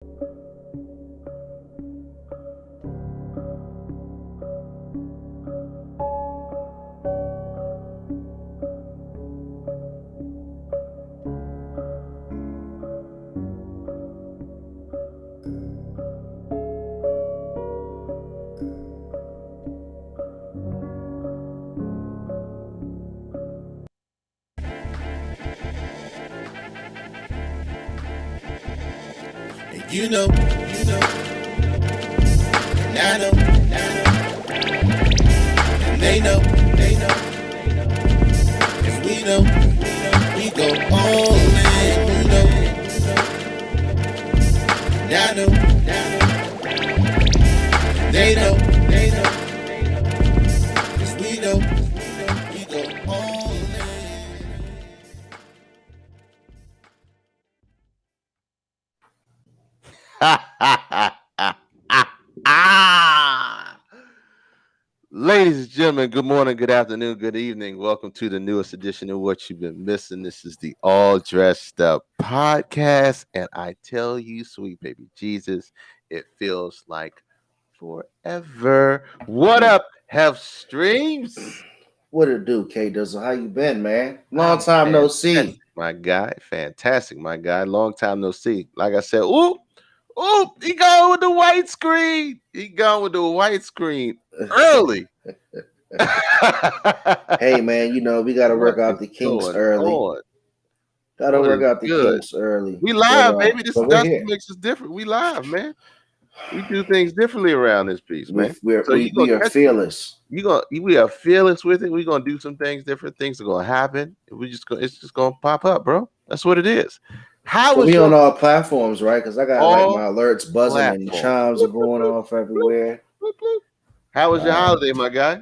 You know, and I know, and they know, cause we know, we go all in, you know, and I know, they know, cause we know, we go all in. Ladies and gentlemen, good morning, good afternoon, good evening. Welcome to the newest edition of What You've Been Missing. This is the All Dressed Up podcast. And I tell you, sweet baby Jesus, it feels like forever. What up, Health Streams? What it do, K Dizzle? How you been, man? Long time no see. My guy. Fantastic, my guy. Long time no see. Like I said, ooh, he going with the white screen. Early. Hey, man, we got to work out the kinks early. Got to work out the kinks early. We live, baby. That's what makes us different. We live, man. We do things differently around this piece, man. We are fearless. We are fearless with it. We're gonna do some things different. Things are gonna happen. It's just gonna pop up, bro. That's what it is. We on all platforms, right? Because I got my alerts buzzing and chimes are going off everywhere. How was your holiday, my guy?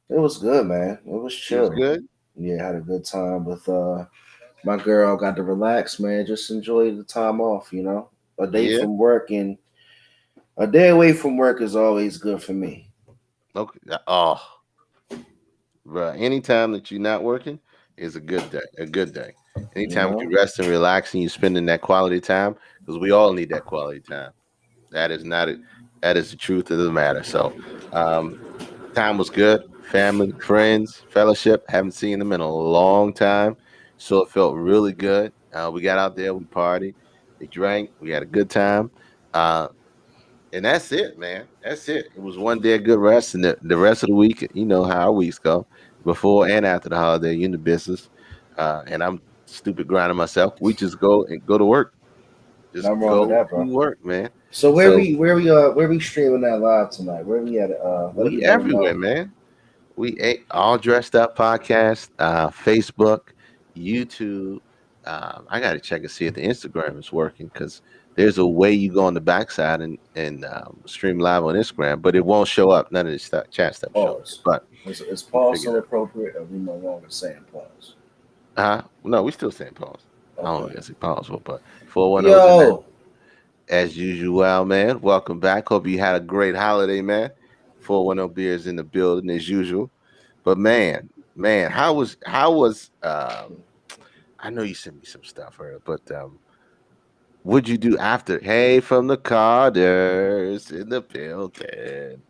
It was good, man. It was chill. It was good. Yeah, had a good time with my girl. Got to relax, man. Just enjoy the time off. A day from work and a day away from work is always good for me. Okay. Oh, bro. Anytime that you're not working is a good day. Anytime you rest and relax and you're spending that quality time, because we all need that quality time. That is the truth of the matter. So, time was good. Family, friends, fellowship. Haven't seen them in a long time, so it felt really good. We got out there, we partied, we drank, we had a good time. And that's it, man. That's it. It was one day of good rest, and the rest of the week, you know how our weeks go, before and after the holiday, you in the business. And I'm stupid grinding myself. We just go to work. Just go with that, bro. To work, man. So where we streaming that live tonight? Where we at? We everywhere, man. We All Dressed Up podcast, Facebook, YouTube. I got to check and see if the Instagram is working, because there's a way you go on the backside and stream live on Instagram, but it won't show up. None of the chat stuff shows. But is pause still appropriate, or we no longer saying pause? No, we still saying pause. Okay. I don't know if it's possible, but 410. As usual, man. Welcome back. Hope you had a great holiday, man. 410 beers in the building as usual. But man, how was I know you sent me some stuff earlier, but what'd you do after? Hey, from the Carters in the building.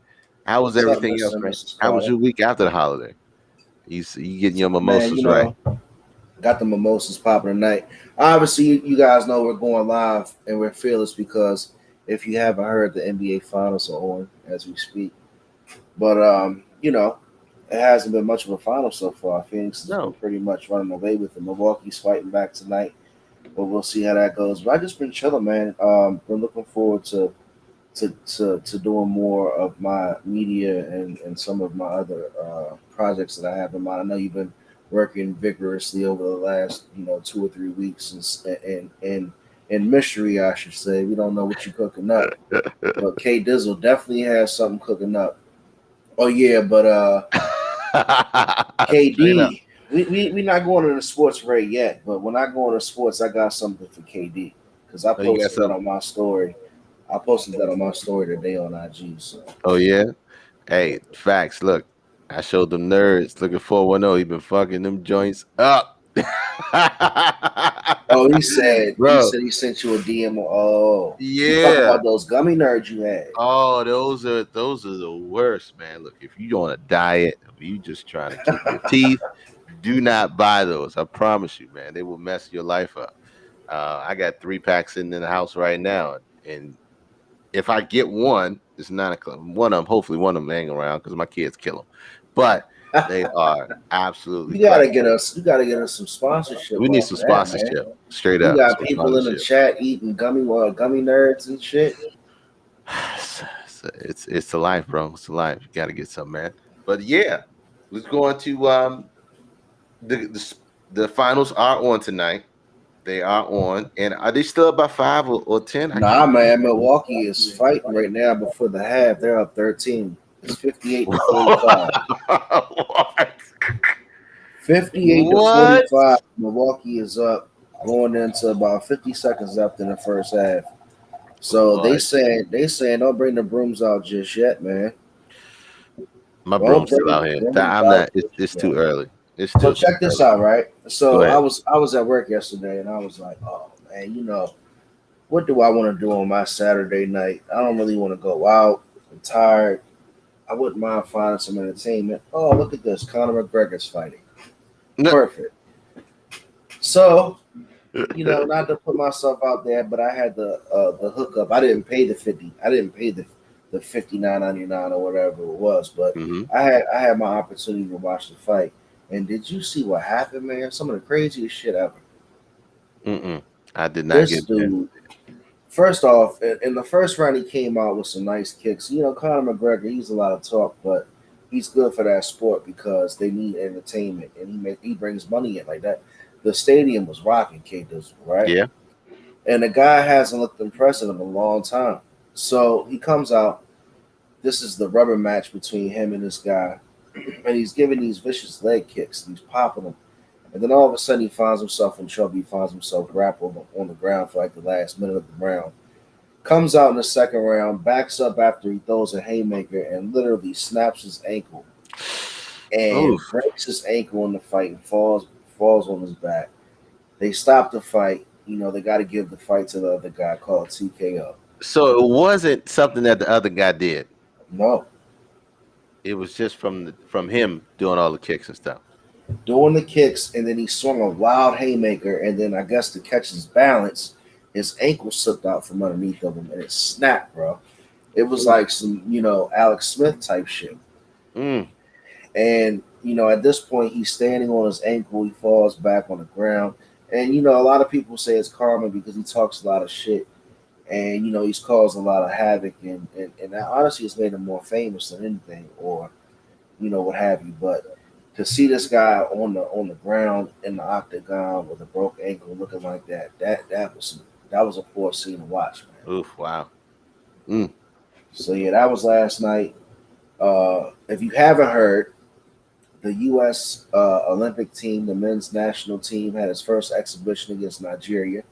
How was everything else, man? How was your week after the holiday? You getting your mimosas, right? Got the mimosas popping tonight. Obviously, you guys know we're going live and we're fearless, because if you haven't heard, the NBA Finals are on as we speak. But it hasn't been much of a final so far. Phoenix has been pretty much running away with it. Milwaukee's fighting back tonight, but we'll see how that goes. But I just been chilling, man. Been looking forward to doing more of my media and some of my other projects that I have in mind. I know you've been working vigorously over the last 2 or 3 weeks, and in mystery, I should say. We don't know what you're cooking up, but K Dizzle definitely has something cooking up. Oh yeah, but KD, we not going into sports right yet. But when I go into sports, I got something for KD, because I posted that on my story. I posted that on my story today on IG. So. Oh yeah, hey, facts. Look, I showed them nerds looking 410. He been fucking them joints up. Oh, he said Bro, he sent you a DM. Oh, you talking yeah. about those gummy nerds you had? Oh, those are the worst, man. Look, if you on a diet, if you just trying to keep your teeth, do not buy those. I promise you, man. They will mess your life up. I got 3 packs in the house right now, and if I get one, it's 9 o'clock. One of them, hopefully, one of them hang around because my kids kill them. But they are absolutely crap. You gotta get us some sponsorship We need off some of that, man. sponsorship, straight We up, got some people in the sponsorship. chat eating gummy nerds and shit. It's the life, bro. It's the life. You got to get some, man. But yeah, let's go on to the finals are on tonight. They are on, and are they still about 5 or 10? I Nah, can't man, Milwaukee is fighting right now before the half. They're up 13. It's 58 to 45. what? 58 to What? 45. Milwaukee is up going into about 50 seconds left in the first half. So What? they saying don't bring the brooms out just yet, man. My Don't broom's bring still the out here. brooms I'm out not. It's, just it's yet. too early. It's So still too check this early. out, right? Go So ahead. I was at work yesterday and I was like, oh man, what do I want to do on my Saturday night? I don't really want to go out. I'm tired. I wouldn't mind finding some entertainment. Oh, look at this. Conor McGregor's fighting. Perfect. So, not to put myself out there, but I had the hookup. I didn't pay the 50. I didn't pay the 59.99 or whatever it was, but Mm-hmm. I had my opportunity to watch the fight. And did you see what happened, man? Some of the craziest shit ever. Mm-mm. I did not This get there. dude, first off, in the first round, he came out with some nice kicks. Conor McGregor, he's a lot of talk, but he's good for that sport because they need entertainment, and he brings money in like that. The stadium was rocking, K Dizzle, right? Yeah. And the guy hasn't looked impressive in a long time. So he comes out. This is the rubber match between him and this guy, and he's giving these vicious leg kicks. And he's popping them, and then all of a sudden he finds himself in trouble. He finds himself grappled on the ground for like the last minute of the round. Comes out in the second round, backs up after he throws a haymaker and literally snaps his ankle Oof. and breaks his ankle in the fight and falls on his back. They stop the fight. They got to give the fight to the other guy called TKO. So it wasn't something that the other guy did. No, It was just from him doing all the kicks and stuff. doing the kicks, and then he swung a wild haymaker, and then I guess to catch his balance, his ankle slipped out from underneath of him, and it snapped, bro. It was like some, Alex Smith type shit. Mm. And, at this point, he's standing on his ankle. He falls back on the ground. And, a lot of people say it's karma because he talks a lot of shit. And, he's caused a lot of havoc. And honestly, it's made him more famous than anything or, what have you. But to see this guy on the ground in the octagon with a broke ankle looking like that was a poor scene to watch, man. Oof. Wow. Mm. So, yeah, that was last night. If you haven't heard, the U.S. Olympic team, the men's national team, had its first exhibition against Nigeria.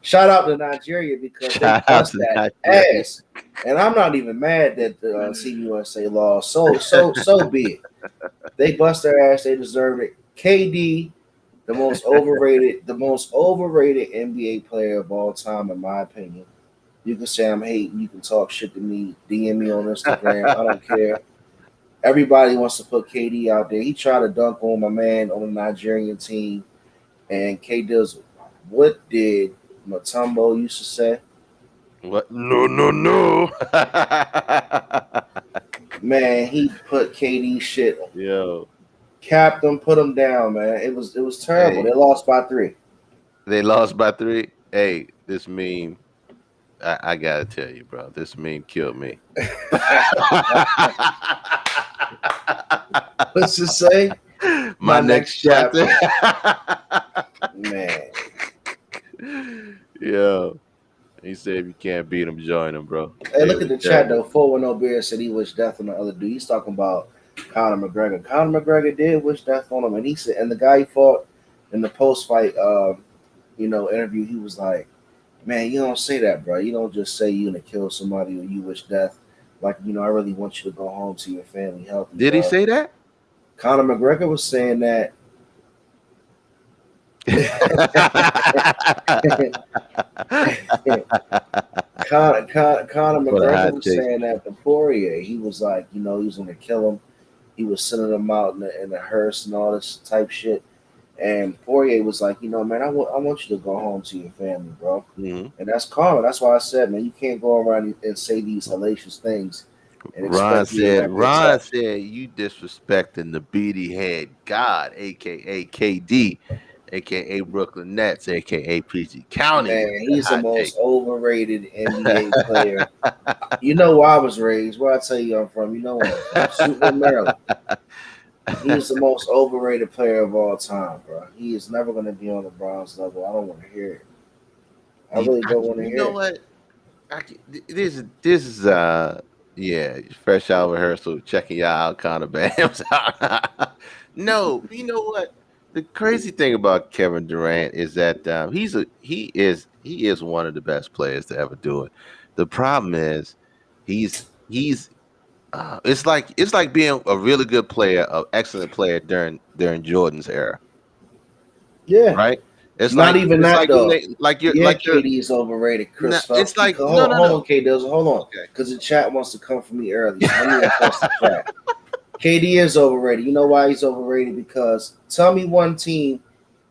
Shout out to Nigeria because they Shout out bust to that Nigeria. ass, and I'm not even mad that the Team USA lost. So be it. They bust their ass. They deserve it. KD, the most overrated NBA player of all time, in my opinion. You can say I'm hating. You can talk shit to me. DM me on Instagram. I don't care. Everybody wants to put KD out there. He tried to dunk on my man on the Nigerian team, and K does. What did Matumbo used to say? What? No, no, no. Man, he put KD shit, Yo, capped him, put him down. Man, it was terrible. hey, They lost by 3. they lost by 3. Hey, this meme, I gotta tell you, bro. This meme killed me. What's it say? My My next next chapter. chapter, man. Yo, he said if you can't beat him, join him, bro. Hey, It look at was the chat terrible. though. 410 Bear said he wished death on the other dude. He's talking about Conor McGregor. Conor McGregor did wish death on him, and he said, and the guy he fought in the post fight, interview, he was like, "Man, you don't say that, bro. You don't just say you gonna kill somebody or you wish death. Like, I really want you to go home to your family healthy, Did he bro." say that? Conor McGregor was saying that Conor For the McGregor hot was take. saying that to Poirier. He was like, he was going to kill him. He was sending him out in the hearse and all this type shit. And Poirier was like, man, I want you to go home to your family, bro. Mhm. And that's Conor. That's why I said, man, you can't go around and say these hellacious things and Ron expect people said, not to accept you disrespecting the beady head God, aka KD, aka Brooklyn Nets, aka PG you. County Man, with that he's the hot take. most overrated NBA player. You know where I was raised. Where I tell you I'm from. You know where I'm from. Suitland, Maryland. He is the most overrated player of all time, bro. He is never going to be on the Browns level. I don't want to hear it. I really don't want to You hear know it. what? This is yeah, fresh out of rehearsal, checking y'all out, kind of bams. No, you know what? The crazy thing about Kevin Durant is that he is one of the best players to ever do it. The problem is he's it's like being a really good player, an excellent player during Jordan's era, Yeah. right? Not even It's that like when though. they Yeah, you're KD is overrated, no, Chris Phelps. it's like Because no, hold no. on, KD, hold on, Okay. because the chat wants to come for me early. So let me address the chat. KD is overrated. You know why he's overrated? Because tell me one team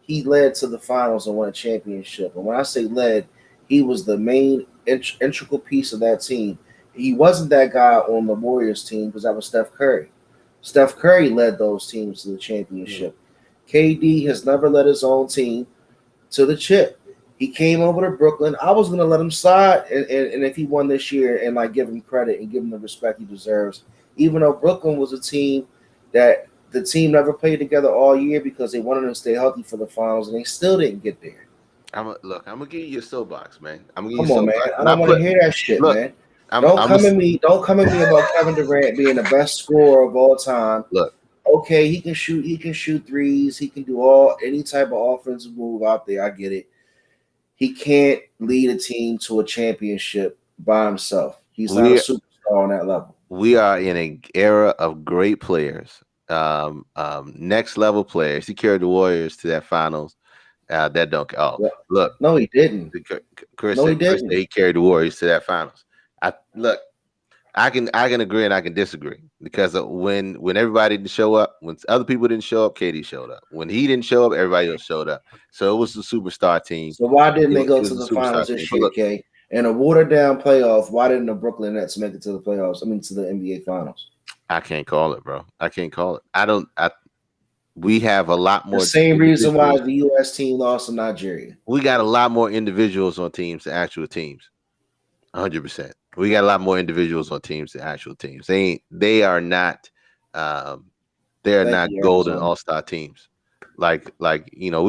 he led to the finals and won a championship. And when I say led, he was the main integral piece of that team. He wasn't that guy on the Warriors team because that was Steph Curry. Steph Curry led those teams to the Mhm. championship. KD has never led his own team to the chip. He came over to Brooklyn. I was gonna let him slide, and if he won this year, and like give him credit and give him the respect he deserves, even though Brooklyn was a team that the team never played together all year because they wanted to stay healthy for the finals, and they still didn't get there. I'm gonna give you your soapbox, man. I'm gonna give you Come your on, man. soapbox. I And I don't want to put hear that shit, look, man. I'm a, Don't come at me about Kevin Durant being the best scorer of all time. look. Okay, he can shoot. He can shoot threes. He can do all any type of offensive move out there. I get it. He can't lead a team to a championship by himself. He's not a We superstar on that level. we are in an era of great players, next level players. He carried the Warriors to that finals. That don't. Oh, Well, look, no, he didn't. Chris No, he said didn't. he carried the Warriors to that finals. I look. I can agree and I can disagree because when everybody didn't show up, when other people didn't show up, Katie showed up. When he didn't show up, everybody else showed up. So it was the superstar team. So why didn't they It go was to the the superstar finals team. this But year, look, K? In a watered down playoff, why didn't the Brooklyn Nets make it to the playoffs? I mean, to the NBA finals. I can't call it, bro. I can't call it. I don't. We have a lot The more same reason why individuals. the U.S. team lost to Nigeria. We got a lot more individuals on teams than actual teams. 100%. We got a lot more individuals on teams than actual teams. They are not. Um, they are Thank not you, golden Arizona. all star teams. We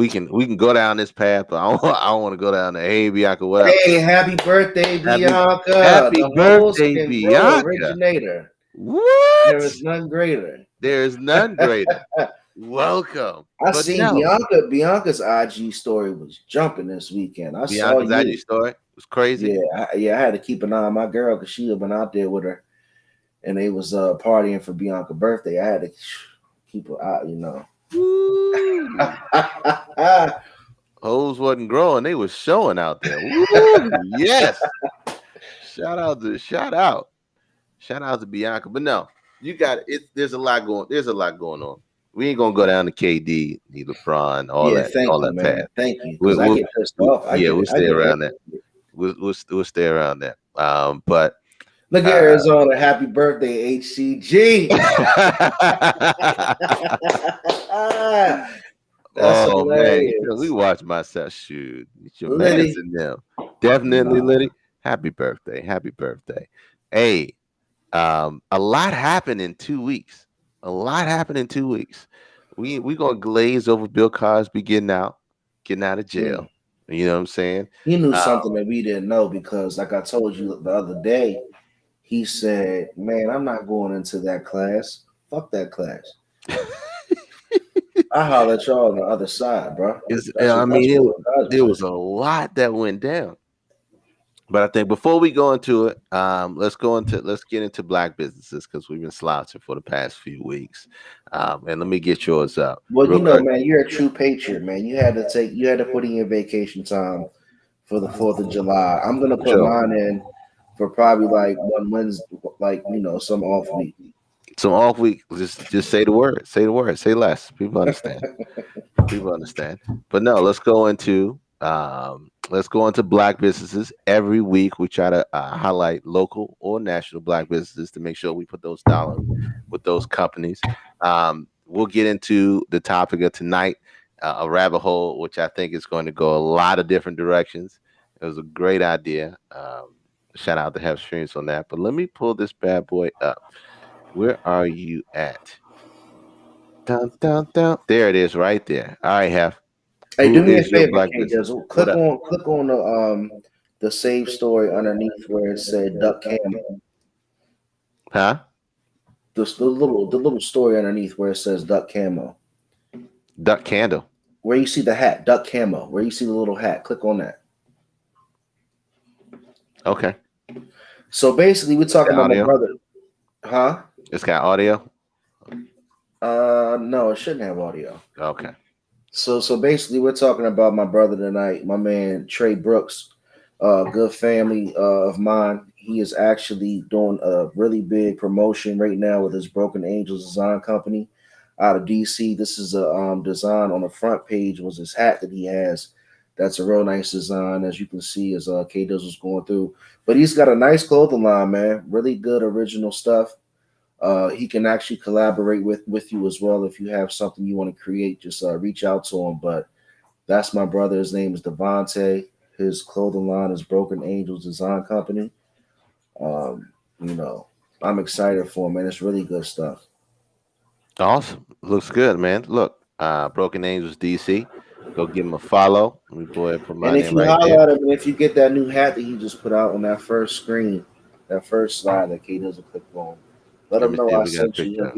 can go down this path, but I don't want to go down the hey Bianca, what up? Hey, happy birthday, Happy Bianca, Happy the host birthday, and bro Bianca. originator. There What? is none greater. There is none greater. Welcome. I But seen no, Bianca's IG story was jumping this weekend. I saw Bianca's IG you. story was crazy. Yeah, I had to keep an eye on my girl because she had been out there with her, and they was partying for Bianca's birthday. I had to keep her out. Woo. Hoes wasn't growing, they was showing out there. Woo, yes. Shout out to shout out. Shout out to Bianca. But no, you got it. There's a lot going on. We ain't gonna go down to KD, LeBron, Yeah, all thank you, that path. man. Thank you, We, because I we'll, get pissed off. I yeah, get we'll it. I stay get around that. it. We'll stay around that. But Look at uh, Arizona. Happy birthday, HCG. That's oh man, we hilarious. watch myself shoot. It's your man's Liddy. in them. Definitely, Nah. Liddy. Happy birthday. Happy birthday. Hey, a lot happened in 2 weeks. A lot happened in 2 weeks. We gonna glaze over Bill Cosby getting out of Mm. jail. You know what I'm saying? He knew Uh, something that we didn't know because, like I told you the other day, he said, "Man, I'm not going into that class. Fuck that class. I holler at y'all on the other side, bro." I That's mean, what Bill Cosby there said. was a lot that went down. But I think before we go into it, let's get into black businesses because we've been slouching for the past few weeks. And let me get yours up Well, real you know, quick. man, you're a true patriot, man. You had to put in your vacation time for the 4th of July. I'm gonna put Sure. mine in for probably like one Wednesday, like some off week. So off week, just say the word, say the word, say less. People understand. People understand. But no, let's go into black businesses. Every week we try to highlight local or national black businesses to make sure we put those dollars with those companies. We'll get into the topic of tonight, a rabbit hole, which I think is going to go a lot of different directions. It was a great idea. Shout out to Have Streams on that. But let me pull this bad boy up. Where are you at? Dun, dun, dun. There it is, right there. All right, Have. Hey, Who do me a is your favor, black K business? Dizzle. What up? Click on the save story underneath where it said Duck Camo. Huh? The little story underneath where it says Duck Camo. Duck candle. Where you see the hat, Duck Camo. Where you see the little hat, click on that. Okay. So basically, we're It's talking got about my audio. brother, huh? It's got audio. No, it shouldn't have audio. Okay. So basically, we're talking about my brother tonight. My man Trey Brooks, good family of mine. He is actually doing a really big promotion right now with his Broken Angels Design Company out of DC. This is a design on the front page was his hat that he has. That's a real nice design, as you can see, as K Diz was going through. But he's got a nice clothing line, man. Really good original stuff. He can actually collaborate with you as well if you have something you want to create. Just reach out to him. But that's my brother. His name is Devontae. His clothing line is Broken Angels Design Company. Um, you know, I'm excited for him, man. It's really good stuff. Awesome. Looks good, man. Look, Broken Angels DC. Go give him a follow. Let me go ahead and put And my if name you right there. highlight him, and if you get that new hat that he just put out on that first screen, that first slide that K doesn't click on, let Let him me know see if I we got a sent you. picture.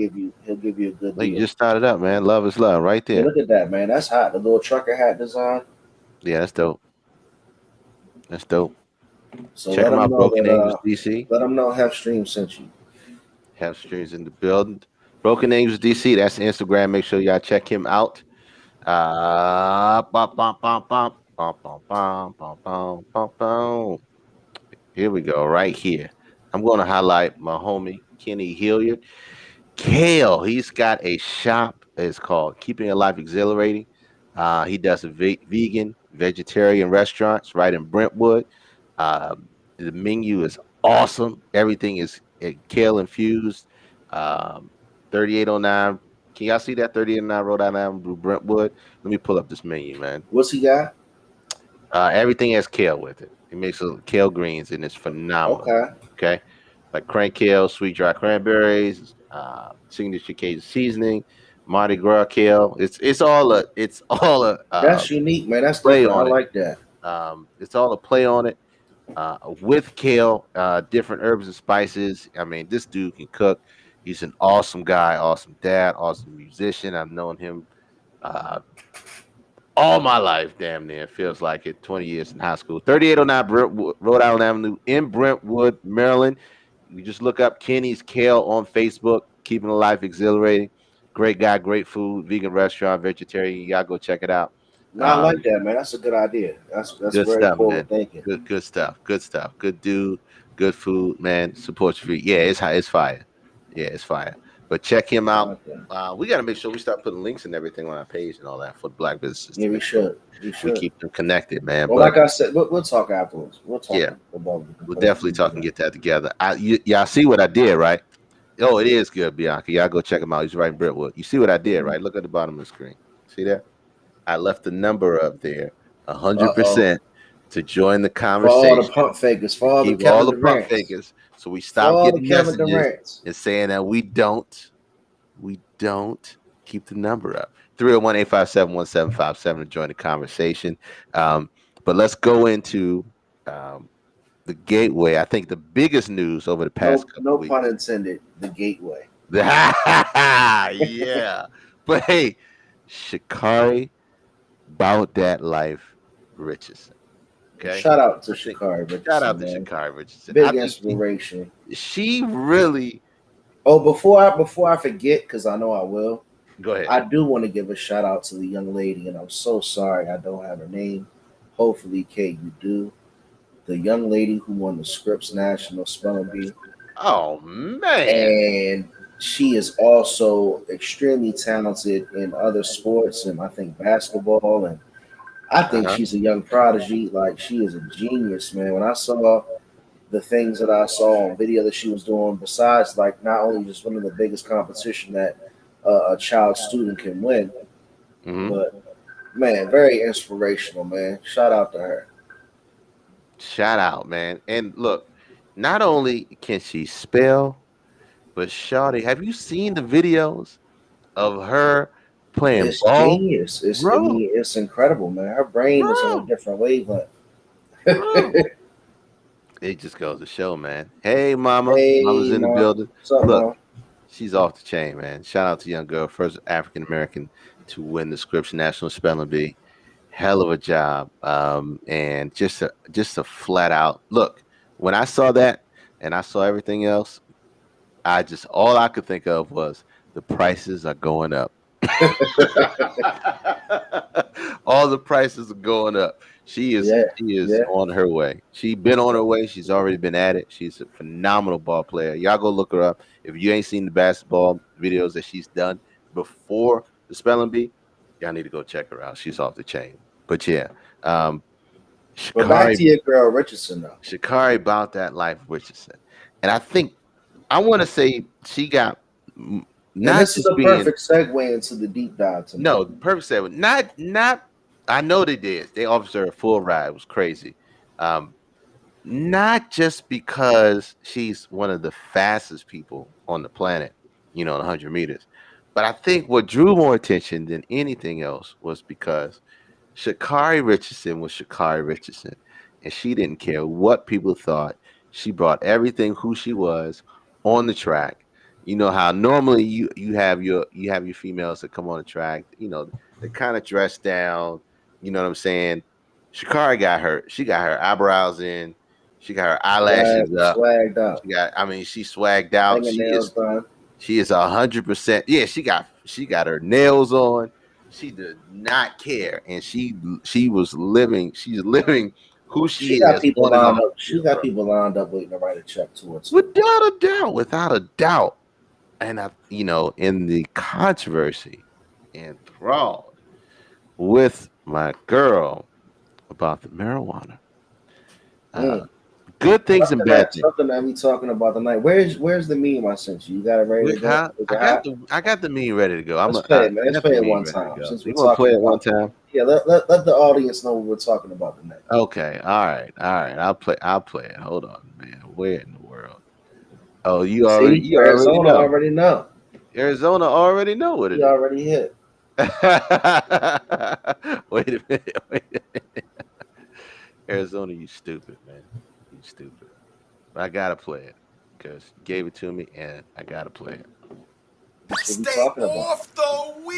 He'll give you a good Look, you deal. just started up, man. Love is love, right Yeah, there. look at that, man. That's hot. The little trucker hat design. Yeah, that's dope. That's dope. So Check let him him out, know Broken that Angels DC. let him know Half Stream sent you. Have streams in the building. Broken Angels DC. That's Instagram. Make sure y'all check him out. Bum, bum, bum, bum, bum, bum, bum, bum, bum, bum, bum. Here we go, right here. I'm going to highlight my homie Kenny Hilliard. Kale, he's got a shop. It's called Keeping Your Life Exhilarating. He does vegan, vegetarian restaurants right in Brentwood. The menu is awesome. Everything is kale infused. Um, 3809. Can y'all see that 3809 Rhode Island Brentwood? Let me pull up this menu, man. What's he got? Everything has kale with it. He makes kale greens and it's phenomenal. Okay. Okay, like crank kale, sweet dry cranberries, signature Cajun seasoning, Mardi Gras kale. It's all a That's unique, man. That's play different. I on it. like that. It's all a play on it. With kale, different herbs and spices. I mean, this dude can cook. He's an awesome guy, awesome dad, awesome musician. I've known him uh, all my life, damn near. Feels like it. 20 years in high school. 3809 Brentwood, Rhode Island Avenue in Brentwood, Maryland. You just look up Kenny's Kale on Facebook. Keeping the life exhilarating. Great guy, great food, vegan restaurant, vegetarian. Y'all go check it out. No, I like Um, that, man. That's a good idea. That's Good very stuff, forward man. thinking. Good stuff. Good stuff. Good dude. Good food, man. Support your feet. Yeah, it's fire. Yeah, it's fire. But check him I out. like that. We got to make sure we start putting links and everything on our page and all that for the black businesses Yeah, to we make sure should. We we should. keep them connected, man. Well, But like I said, we'll talk afterwards. We'll talk yeah, about. We can we'll put definitely everything talk and together. get that together. Y'all see what I did, right? Oh, it is good, Bianca. Y'all go check him out. He's right in Brentwood. You see what I did, right? Look at the bottom of the screen. See that? I left the number up there, Uh oh. 100% to join the For all the conversation pump fakers, to for all the keep all Kevin the pump Durant's, fakers. So we for stop all the getting Kevin messages Durant's. and saying that we don't keep the number up. 301-857-1757 to join the conversation. Um, but let's go into um, the gateway. I think the biggest news over the past No, couple no pun weeks. intended. The gateway. Yeah. But hey, Shakari about that life Richardson. Okay, Shout out to I think Shakari shout Richardson, out to man. Shakari Richardson. I Big think inspiration. she really Oh, before I forget, because I know I will, go ahead. I do want to give a shout out to the young lady, and I'm so sorry I don't have her name. Hopefully, Kate, you do. The young lady who won the Scripps National Spelling Bee, Oh man. and she is also extremely talented in other sports, and I think basketball, and I Uh think huh. she's a young prodigy. Like she is a genius, man. When I saw the things that I saw on video that she was doing, besides like not only just winning the biggest competition that a child student can win, Hmm. but man, very inspirational, man. Shout out to her. Shout out, man. And look, not only can she spell, but Shawty, have you seen the videos of her playing It's ball? genius. I Bro, mean, it's incredible, man. Her brain is on a bro, different wavelength. bro. It just goes to show, man. Hey, mama. Mama's Hey, in the mom. building. What's up, Look, mom? she's off the chain, man. Shout out to young girl, first African American to win the Scripps National Spelling Bee. Hell of a job. And just a flat out look. When I saw that and I saw everything else, I just all I could think of was the prices are going up. All the prices are going up. She is Yeah, she is yeah. on her way. She's been on her way. She's already been at it. She's a phenomenal ball player. Y'all go look her up. If you ain't seen the basketball videos that she's done before the spelling bee, y'all need to go check her out. She's off the chain. But yeah, um, But back Shakari to your girl Richardson, though. Shakari about that life Richardson, and I think I want to say she got And not this is just a being perfect segue into the deep dive tonight. no perfect seven, not. I know they did. They offered her a full ride. It was crazy. Um, not just because she's one of the fastest people on the planet, in 100 meters, but I think what drew more attention than anything else was because Shakari Richardson was Shakari Richardson, and she didn't care what people thought. She brought everything who she was on the track. You know how normally you have your females that come on the track. They kind of dress down. You know what I'm saying? Shakari got her. She got her eyebrows in. She got her eyelashes up. Swagged out, She got. I mean, she swagged out. She fingernails is done. she is 100%. Yeah, she got her nails on. She did not care, and she was living. She's living who she She got is people on and lined off up. the She field, got bro. people lined up waiting to write a check to her too. Without a doubt. And in the controversy, enthralled with my girl about the marijuana. Uh, Mm. good things and Something bad that things. something that we talking about tonight. Where's the meme I sent you? You got it ready to go? Huh? Is I it got hot? the meme ready to go. Let's play it, man. I Let's got the play it meme one ready to time go. since we're You want to talking play it one about. time? Yeah, let the audience know what we're talking about tonight. Okay. All right. I'll play it. Hold on, man. Where in the world? Oh, you already See, you already Arizona know. already know. Arizona already know what He it is. already hit. Wait a minute. Wait a minute. Arizona, you stupid, man. You stupid. But I gotta play it because you gave it to me and I gotta play it. That's what we Stay talking about. off the weed.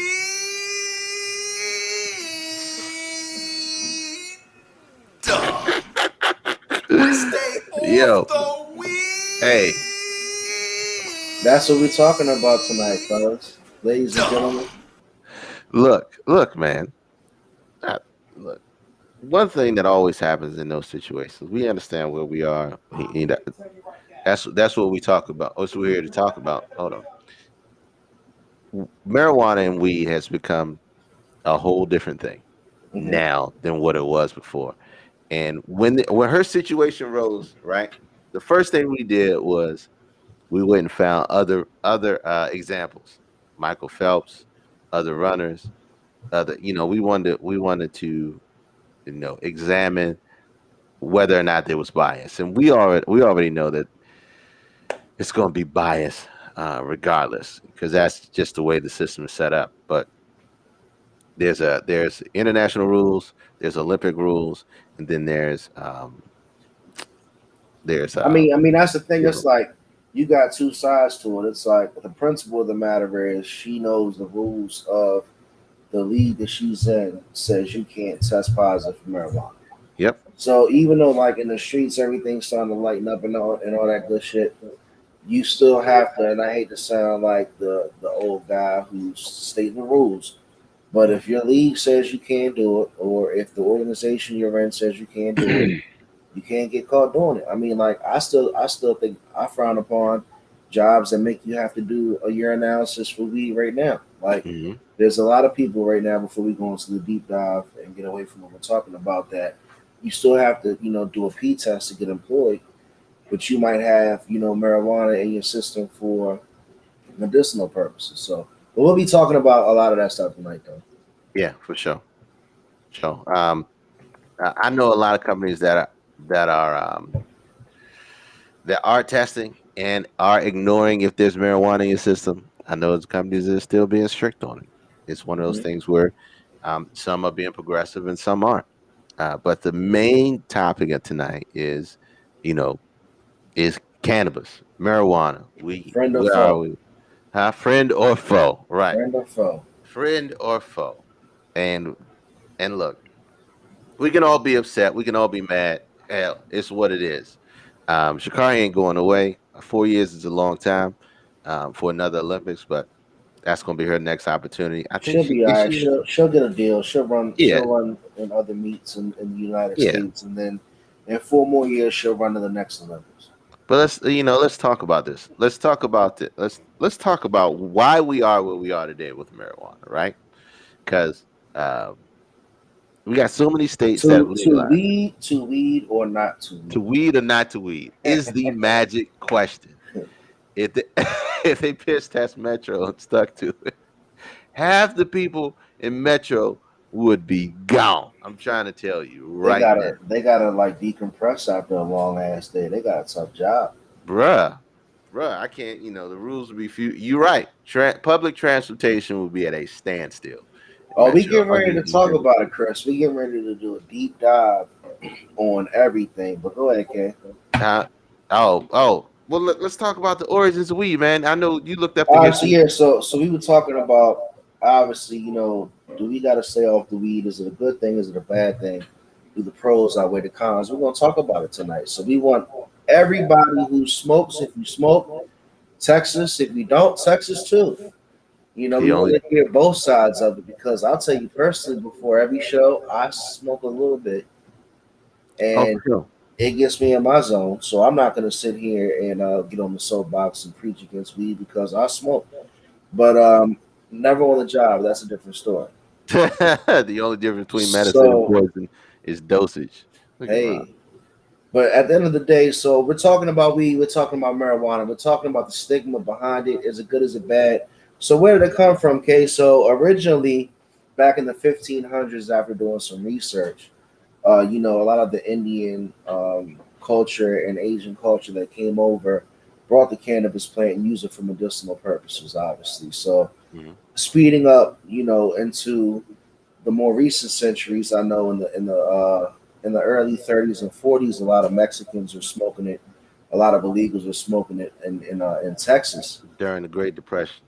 Duh. Stay off Yo, the hey, weed. That's what we're talking about tonight, fellas. Ladies and Duh. gentlemen. look, man. I- Look. One thing that always happens in those situations, we understand where we are. That's what we talk about. That's what we're here to talk about. Hold on. Marijuana and weed has become a whole different thing Hmm. now than what it was before. And when her situation rose, right, the first thing we did was we went and found other examples, Michael Phelps, other runners, we wanted to examine whether or not there was bias, and we already know that it's going to be bias regardless because that's just the way the system is set up. But there's international rules, there's Olympic rules, and then there's I mean, that's the thing. field It's rules. like you got two sides to it. It's like the principle of the matter is she knows the rules of the league that she's in says you can't test positive for marijuana. Yep. So even though like in the streets everything's starting to lighten up and all that good shit, you still have to. And I hate to sound like the old guy who's stating the rules, but if your league says you can't do it, or if the organization you're in says you can't do it, you can't get caught doing it. I mean, like I still think I frown upon jobs that make you have to do a year analysis for weed right now. Like Hmm. there's a lot of people right now before we go into the deep dive and get away from what we're talking about that you still have to, do a P test to get employed, but you might have, marijuana in your system for medicinal purposes. So but we'll be talking about a lot of that stuff tonight though. Yeah, for sure. Sure. I know a lot of companies that are testing and are ignoring if there's marijuana in your system. I know there's companies that are still being strict on it. It's one of those Mhm. things where some are being progressive and some aren't. But the main topic of tonight is, you know, is cannabis, marijuana, weed. Friend or Where are foe. we? Friend or foe? Right, Friend or foe. friend or foe. And look, we can all be upset. We can all be mad. Hell, it's what it is. Shakari ain't going away. 4 years is a long time for another Olympics, but that's going to be her next opportunity. I think She'll she be all is right. she. She'll get a deal. She'll run. Yeah, She'll run in other meets in the United yeah. States, and then in 4 more years she'll run to the next Olympics. But let's talk about this. Let's talk about it. Let's talk about why we are where we are today with marijuana, right? Because we got so many states that have legalized it. To weed or not to To weed. weed or not to weed is the magic question. If they, if they piss test Metro and stuck to it, half the people in Metro would be gone. I'm trying to tell you They right now, gotta like decompress after a long ass day. They got a tough job. bruh, bruh. I can't. The rules would be few. You're right. Public transportation will be at a standstill in Oh, we Metro. getting I'll ready give to you talk that. about it, Chris. We getting ready to do a deep dive on everything. But go ahead, Kay. Uh, oh. Well, let's talk about the origins of weed, man. I know you looked up the All right, so history. yeah, so we were talking about obviously, do we got to stay off the weed? Is it a good thing? Is it a bad thing? Do the pros outweigh the cons? We're gonna talk about it tonight. So we want everybody who smokes. If you smoke, Texas. If you don't, Texas too. We The want only to hear both sides of it because I'll tell you personally, before every show, I smoke a little bit, oh and for sure. it gets me in my zone. So I'm not gonna sit here and get on the soapbox and preach against weed because I smoke. But never on the job. That's a different story. The only difference between medicine and So poison is dosage. Look at Rob. hey, but at the end of the day, so we're talking about weed. We're talking about marijuana. We're talking about the stigma behind it. Is it good? Is it bad? So where did it come from, Kay? So originally, back in the 1500s, after doing some research, a lot of the Indian culture and Asian culture that came over brought the cannabis plant and used it for medicinal purposes, obviously. So Mhm. speeding up, into the more recent centuries, I know in the early 30s and 40s, a lot of Mexicans were smoking it. A lot of illegals were smoking it in Texas, During the Great Depression.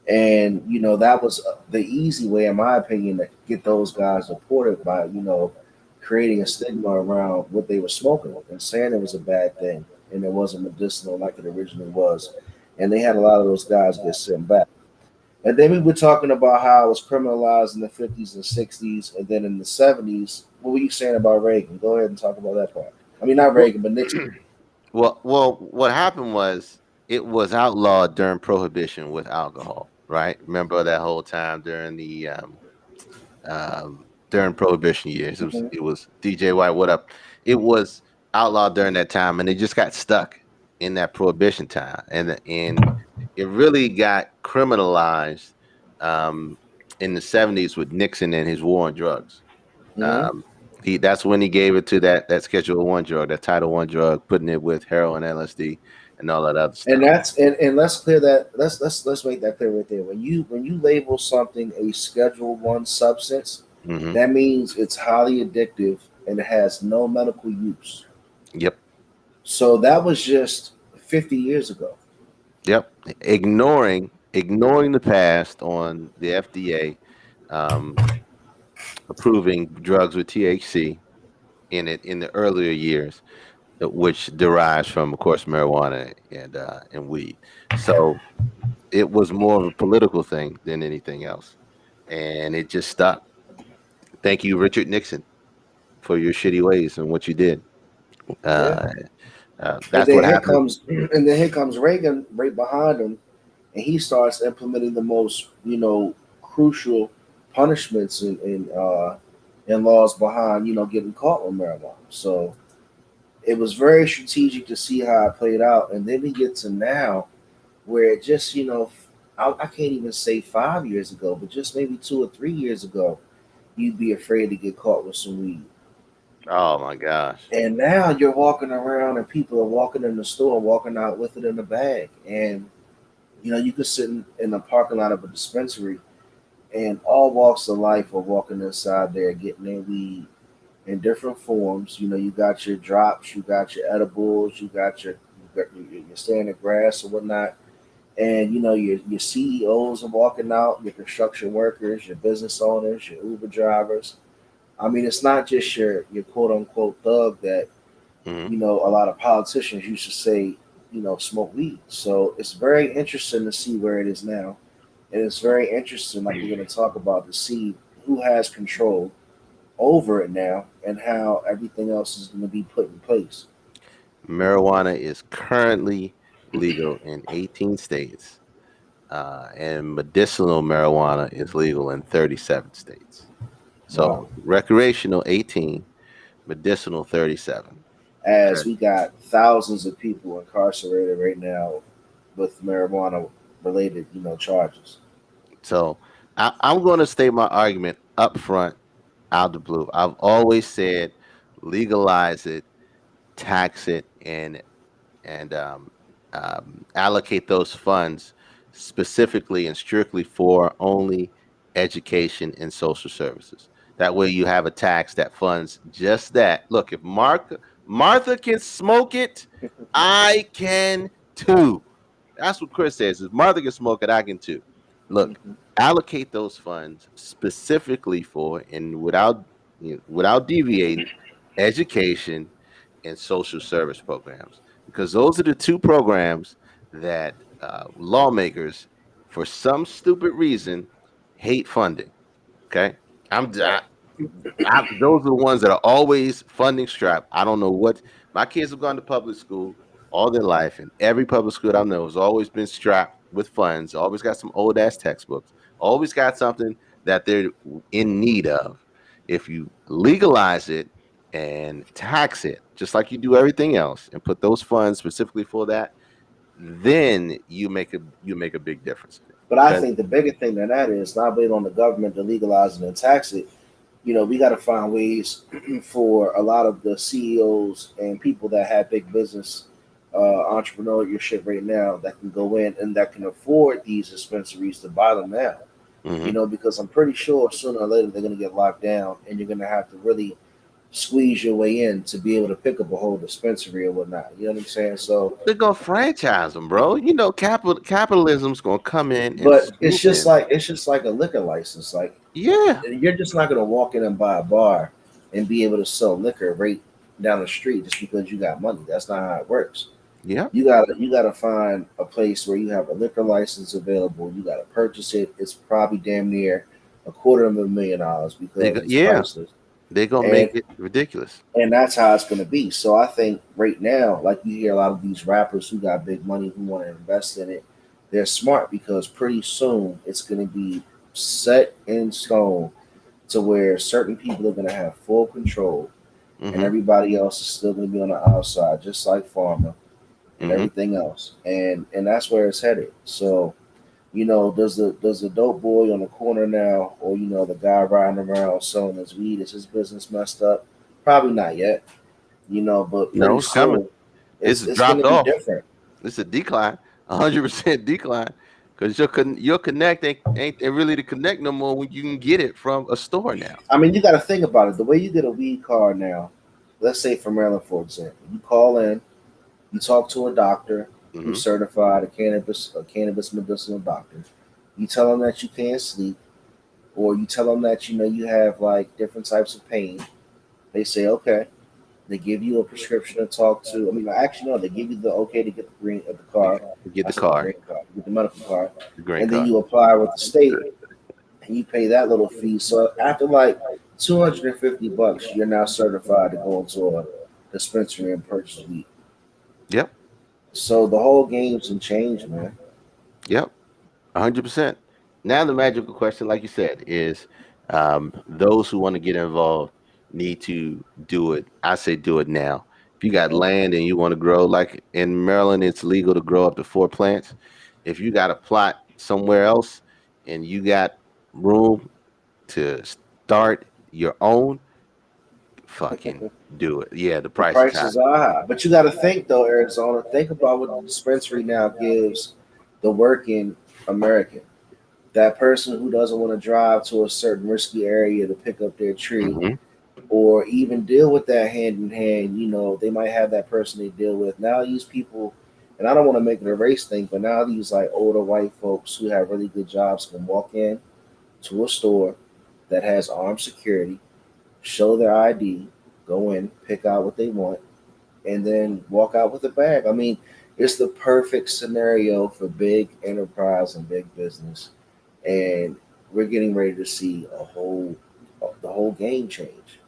and that was the easy way, in my opinion, to get those guys deported by creating a stigma around what they were smoking and saying it was a bad thing and it wasn't medicinal like it originally was, and they had a lot of those guys get sent back. And then we were talking about how it was criminalized in the 50s and 60s, and then in the 70s. What were you saying about Reagan? Go ahead and talk about that part. I mean, not Well, Reagan, but Nixon. what happened was it was outlawed during Prohibition with alcohol, right? Remember that whole time during Prohibition years. Mhm. It was DJ White. What up? It was outlawed during that time, and it just got stuck in that Prohibition time, and it really got criminalized um, in the '70s with Nixon and his war on drugs. Mhm. Um, that's when he gave it to that Schedule One drug, that Title One drug, putting it with heroin, LSD, and all that other And stuff. and let's clear that. Let's make that clear right there. When you label something a Schedule 1 substance, Hmm. that means it's highly addictive and it has no medical use. Yep, So that was just 50 years ago. yep. Ignoring the past on the FDA um, approving drugs with THC. in it in the earlier years, which derives from, of course, marijuana and weed. So it was more of a political thing than anything else, and it just stuck. Thank you, Richard Nixon, for your shitty ways and what you did. Yeah. Uh, And that's then what here happened. comes and then here comes Reagan right behind him, and he starts implementing the most crucial punishments and laws behind getting caught with marijuana. So it was very strategic to see how it played out, and then we get to now where it just I can't even say 5 years ago, but just maybe 2 or 3 years ago, you'd be afraid to get caught with some weed. Oh my gosh. And now you're walking around and people are walking in the store, walking out with it in a bag. And you could sit in the parking lot of a dispensary and all walks of life are walking inside there getting their weed in different forms. You got your drops, you got your edibles, you got your standard grass or whatnot. And your CEOs are walking out, your construction workers, your business owners, your Uber drivers. I mean, it's not just your quote unquote thug that Hmm. a lot of politicians used to say, smoke weed. So it's very interesting to see where it is now. And it's very interesting, like we're going to talk about, to see who has control over it now and how everything else is going to be put in place. Marijuana is currently legal in 18 states, and medicinal marijuana is legal in 37 states. Wow. So recreational 18, medicinal 37. As Okay. we got thousands of people incarcerated right now with marijuana related, charges. So I'm going to state my argument up front, out the blue. I've always said legalize it, tax it, and allocate those funds specifically and strictly for only education and social services. That way, you have a tax that funds just that. Look, if Martha can smoke it, I can too. That's what Chris says. If Martha can smoke it, I can too. Look, Mhm. allocate those funds specifically for and without deviating education and social service programs, because those are the two programs that lawmakers, for some stupid reason, hate funding. Okay, I'm Right. those are the ones that are always funding strapped. I don't know what my kids have gone to public school all their life, and every public school I know has always been strapped with funds. Always got some old ass textbooks. Always got something that they're in need of. If you legalize it and tax it, just like you do everything else, and put those funds specifically for that, then you make a big difference in it. But I Because think the bigger thing than that is not waiting on the government to legalize it and tax it. We got to find ways for a lot of the CEOs and people that have big business entrepreneurship right now that can go in and that can afford these dispensaries to buy them now. mhm. Because I'm pretty sure sooner or later they're going to get locked down and you're going to have to really squeeze your way in to be able to pick up a whole dispensary or whatnot. You know what I'm saying? So, They're gonna franchise them, bro. Capitalism's gonna come in and but it's swoop just in. like it's just like a liquor license. Like Yeah, you're just not going to walk in and buy a bar and be able to sell liquor right down the street just because you got money. That's not how it works. yeah. You gotta find a place where you have a liquor license available. You gotta purchase it. It's probably damn near $250,000 because it's Yeah. priceless, They're gonna make and it ridiculous. and that's how it's gonna be. So I think right now, like you hear a lot of these rappers who got big money who want to invest in it, they're smart because pretty soon it's gonna be set in stone to where certain people are gonna have full control and Hmm. everybody else is still gonna be on the outside, just like pharma and Hmm. everything else, and that's where it's headed. So does the dope boy on the corner now, or the guy riding around selling his weed, is his business messed up? Probably not yet, but No, pretty it's coming. soon It's it's going dropped to be off. different. It's a decline, 100% decline, because your connect ain't really the connect no more when you can get it from a store now. I mean, you got to think about it. The way you get a weed card now, let's say from Maryland, for example, you call in, you talk to a doctor who's Hmm. certified, a cannabis medicinal doctor. You tell them that you can't sleep, or you tell them that you have like different types of pain. They say okay. They give you a prescription to talk to. I mean, actually, no, they give you the okay to get the green of the card. You get I the said the card, green card. You get the medical card, the green and then card. you apply with the state, and you pay that little fee. So after like $250, you're now certified to go into a dispensary and purchase weed. Yep, So the whole game's been changed, man. yep. 100%. Now the magical question, like you said, is those who want to get involved need to do it. I say do it now. If you got land and you want to grow, like in Maryland, it's legal to grow up to 4 plants. If you got a plot somewhere else and you got room to start your own, fucking do it. Yeah, the The price is high. prices are high, but you got to think though, Arizona. Think about what the dispensary now gives the working American. That person who doesn't want to drive to a certain risky area to pick up their tree Hmm. or even deal with that hand in hand, they might have that person they deal with. Now these people, and I don't want to make it a race thing, but now these like older white folks who have really good jobs can walk in to a store that has armed security, show their ID, go in, pick out what they want, and then walk out with a bag. I mean, it's the perfect scenario for big enterprise and big business, and we're getting ready to see the whole game change.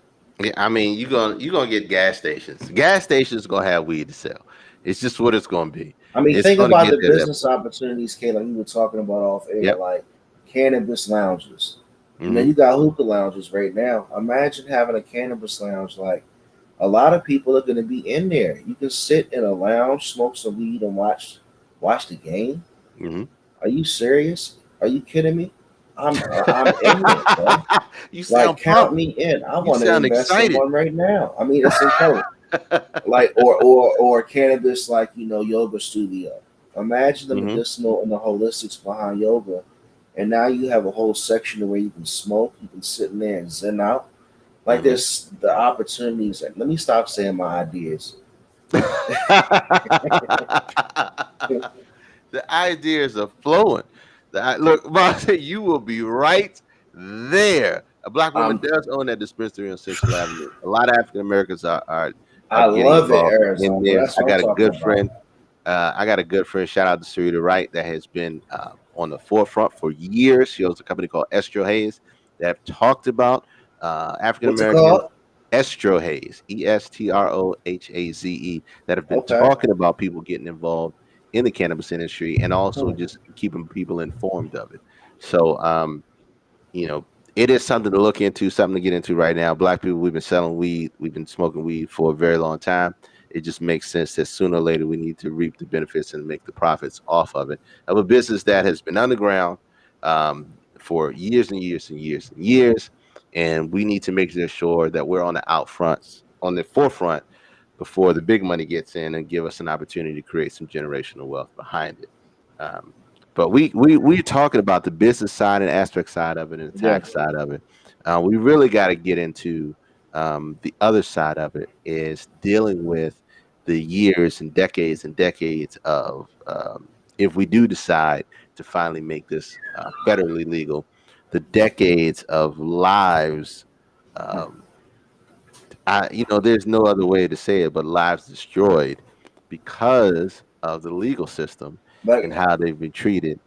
Yeah, I mean, you're gonna get gas stations. Gas stations gonna have weed to sell. It's just what it's gonna be. I mean, It's think gonna about get the there that business point. opportunities, Kayla, you were talking about off air, Yep. like cannabis lounges. Hmm. You got hookah lounges right now. Imagine having a cannabis lounge. Like a lot of people are going to be in there. You can sit in a lounge, smoke some weed, and watch the game. Hmm. Are you serious? Are you kidding me? I'm in there, bro. You Like sound count pumped. me in. I You want to sound invest in excited. one right now. I mean, it's incredible. Like or cannabis, like yoga studio. Imagine the Hmm. medicinal and the holistics behind yoga, and now you have a whole section where you can smoke, you can sit in there and zen out. Like Hmm. there's the opportunities. Let me stop saying my ideas. The ideas are flowing. Look, Boss, you will be right there. A black woman Um, does own that dispensary on Central Avenue. A lot of African Americans are I getting love it, involved in Arizona. this. That's what I'm talking about. I got a good friend. Shout out to Sarita Wright that has been on the forefront for years. She owns a company called Estro Hayes that have talked about African What's it Americans. called? Estro Hayes, Estrohaze, that have been Okay. talking about people getting involved in the cannabis industry and also Hmm. just keeping people informed of it. So, you know, it is something to look into, something to get into right now. Black people, we've been selling weed, we've been smoking weed for a very long time. It just makes sense that sooner or later we need to reap the benefits and make the profits off of it. Of a business that has been underground for years and years and years and years. And we need to make sure that we're on the out fronts, on the forefront before the big money gets in and give us an opportunity to create some generational wealth behind it. Um, but we're talking about the business side and aspect side of it and the Yeah. tax side of it. We really got to get into the other side of it is dealing with the years and decades of if we do decide to finally make this federally legal, the decades of lives. Um, there's no other way to say it, but lives destroyed because of the legal system and But how they've been treated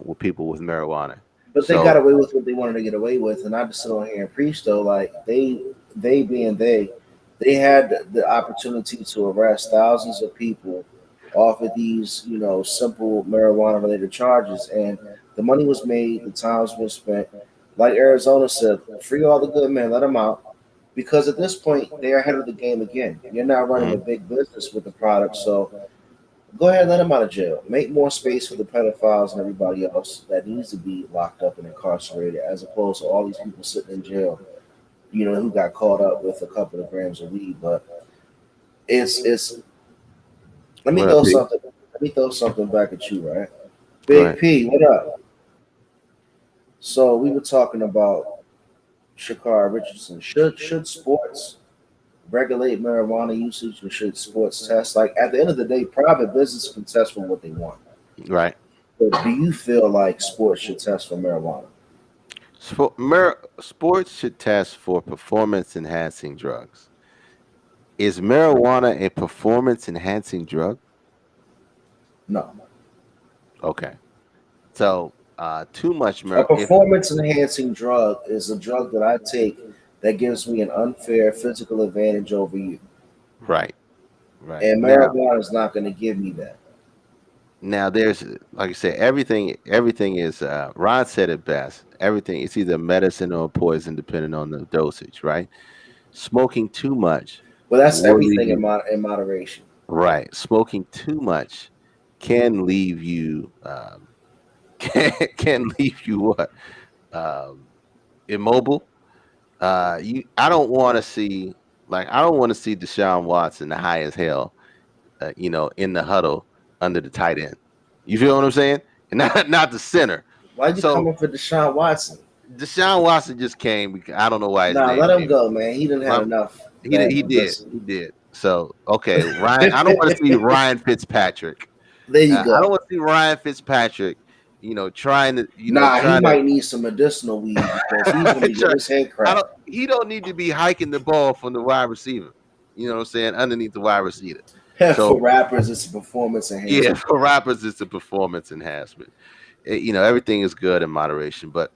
with people with marijuana. they got So, away with what they wanted to get away with, and I just sit on here and preach though. Like they being they had the opportunity to arrest thousands of people off of these simple marijuana related charges, and the money was made, the times was spent. Like Arizona said, free all the good men, let them out. Because at this point, they're ahead of the game again. You're not running a mhm, big business with the product, so go ahead and let them out of jail. Make more space for the pedophiles and everybody else that needs to be locked up and incarcerated, as opposed to all these people sitting in jail, who got caught up with a couple of grams of weed. But it's let me what up, throw P? something. Let me throw something back at you, right? Go Big ahead. P, what up? So we were talking about Shakar Richardson. Should sports regulate marijuana usage, and should sports test? Like at the end of the day, private business can test for what they want. Right. But do you feel like sports should test for marijuana? Sports should test for performance enhancing drugs. Is marijuana a performance enhancing drug? No. Okay. So too much A marijuana. If performance enhancing drug is a drug that I take that gives me an unfair physical advantage over you. right, right. And marijuana is not going to give me that. Now there's like I said, everything is Ron said it best. Everything it's either medicine or poison depending on the dosage, right? Smoking too much But that's will leave everything you in moderation. right. Smoking too much can leave you can leave you what? Um immobile. You I don't want to see I don't want to see Deshaun Watson the high as hell, in the huddle under the tight end. You feel what I'm saying? And not the center. Why you So coming for Deshaun Watson? Deshaun Watson just came because I don't know why his Nah, name let him came. go, man. He didn't have Um, enough He did. bad He did. publicity. He did. So okay, Ryan. I don't want to see Ryan Fitzpatrick. There you I don't go. want to see Ryan Fitzpatrick. Trying to Nah, he trying to. might need some medicinal weed because he's gonna be getting try, his head I don't. cracked. He don't need to be hiking the ball from the wide receiver. You know what I'm saying? Underneath the wide receiver. For So rappers, it's a performance yeah, enhancement. for rappers, it's a performance enhancement. Everything is good in moderation, but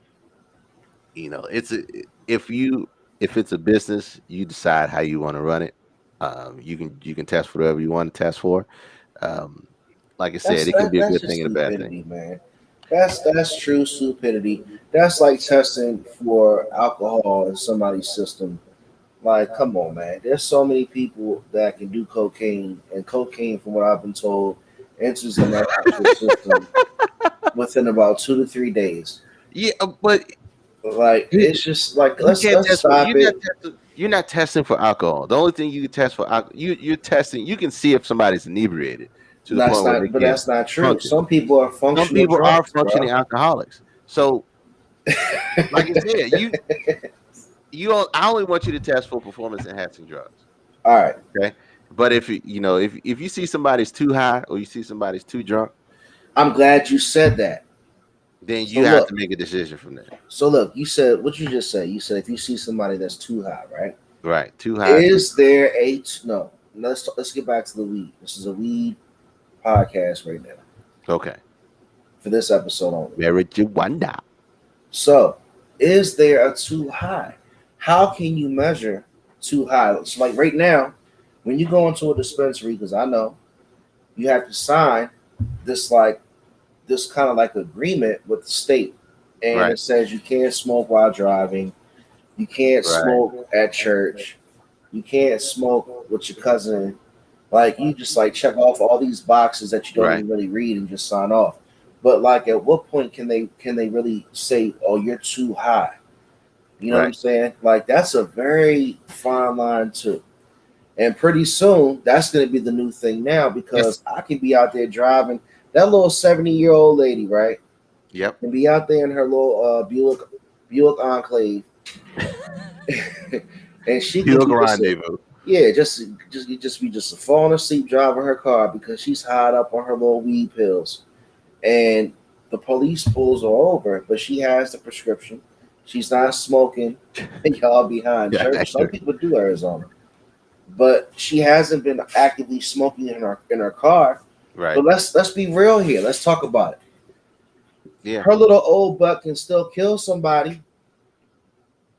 it's if it's a business, you decide how you want to run it. You can test for whatever you want to test for. Um, like I said, it can be a That's good just thing and a bad thing. stupidity, man. That's true stupidity. That's like testing for alcohol in somebody's system. Like, come on, man. There's so many people that can do cocaine, and cocaine, from what I've been told, enters in that people's system within about 2 to 3 days. Yeah, but Like, you it's just like you can't let's test for stop it. you're not testing for alcohol. The only thing you can test for alcohol, you're testing. You can see if somebody's inebriated to the That's point where they not, but can't that's not true. function. Some people are Some functional people are drunks, functioning bro. alcoholics. So, like I said, you don't, I only want you to test for performance enhancing drugs. All right, Okay. But if you see somebody's too high or you see somebody's too drunk, I'm glad you said that. then So you have to look, make a decision from there. you said what you just said. You said if you see somebody that's too high, right? Right. Too high, too Is there a no? Let's get back to the weed. This is a weed podcast right now okay. for this episode only. Marijuana. So, is there a too high? How can you measure too high? So, like right now, when you go into a dispensary, because I know you have to sign this this kind of like agreement with the state, and Right. it says you can't smoke while driving, you can't Right. smoke at church, you can't smoke with your cousin. Like you just like check off all these boxes that you don't Right. even really read and just sign off. But like at what point can they really say, "Oh, you're too high"? You know what I'm Right. saying? Like that's a very fine line too. And pretty soon that's going to be the new thing now It's because I can be out there driving that little 70-year-old lady, right? yep. And be out there in her little Buick Enclave, and she can Buick be just rendezvous. yeah, just falling asleep driving her car because she's high up on her little weed pills, and the police pulls her over, but she has the prescription. She's not smoking, and y'all behind Yeah, church. that's Some true. people do Arizona, but she hasn't been actively smoking in her car. Right. But let's be real here. Let's talk about it. Yeah. Her little old butt can still kill somebody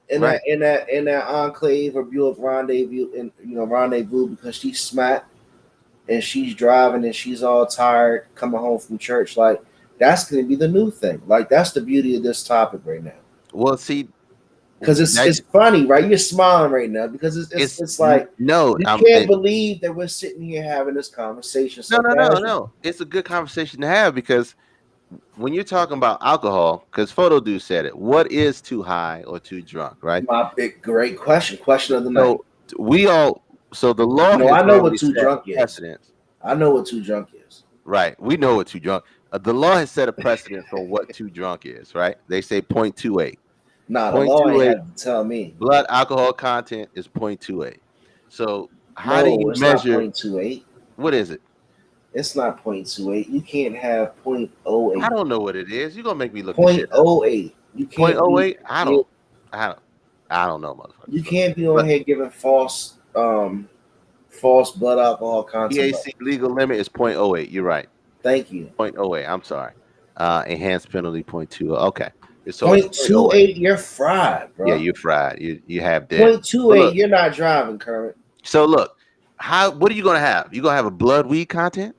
in Right. that enclave or Buick rendezvous in rendezvous because she's smacked and she's driving and she's all tired coming home from church. Like that's gonna be the new thing. Like that's the beauty of this topic right now. Well, see, Because that it's funny, right? You're smiling right now because it's like no. you can't believe that we're sitting here having this conversation No, so no, no, casual. no. It's a good conversation to have because when you're talking about alcohol, because Photo Dude said it, what is too high or too drunk, right? My big great question of the night. So we all, so the law No, has I know what already too set drunk is. precedents, I know what too drunk is. right? We know what too drunk. The law has set a precedent for what too drunk is, right? They say 0.28. Nah, the law ain't 0.28 had to tell me. blood alcohol content is 0.28. So how do No, you it's not measure? 0.28. What is it? It's not 0.28. You can't have I 0.08. don't know what it is. You're gonna make me look this Point shit up. oh eight. You Point can't oh be eight? I yeah, don't. I don't. I don't know, motherfucker. you can't be on But here giving false false blood alcohol content level. THC legal limit is 0.08. You're right. Thank you. 0.08. I'm sorry. Enhanced penalty 0.20. Okay. So it's Point two 0.08. eight, you're fried, Yeah, bro. you're fried. You have that. Point two But eight, look, you're not driving, Kermit. so look, what are you gonna have? You gonna have a blood weed content?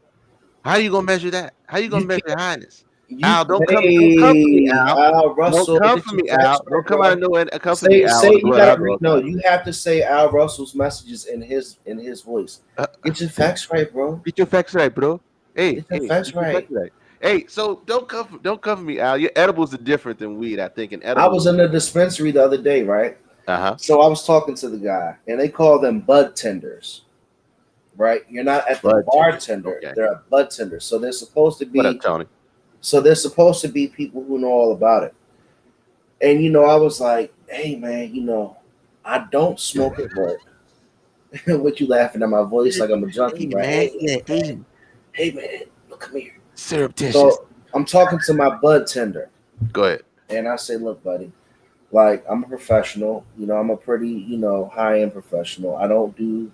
How are you gonna measure that? How are you You gonna measure can't. highness? You Al, don't come for me, hey Al. Al Don't Russell, come get for your me, facts Al. right, Don't come out bro. of nowhere and come for me, Say Al, with a you blood gotta read. alcohol No, content. you have to say Al Russell's messages in his voice. Uh, Get your facts right, bro. get your facts right, bro. Hey, Get your hey, facts get your facts right. right. Hey, so don't come for me, Al. Your edibles are different than weed. I think, and I edibles. was in the dispensary the other day, right? Uh-huh. So I was talking to the guy, and they call them bud tenders, right? You're not at the Bud tender. bartender; Okay. they're a bud tender. So they're supposed to What up, be. Tony? So they're supposed to be people who know all about it. And I was like, "Hey, man, I don't smoke at work." What you laughing at my voice like I'm a junkie, Hey, right? man. Hey, Yeah, man, hey. hey, man, look, come here. Surreptitious. So I'm talking to my bud tender, Go ahead. and I say, "Look, buddy, like I'm a professional. I'm a pretty, high end professional. I don't do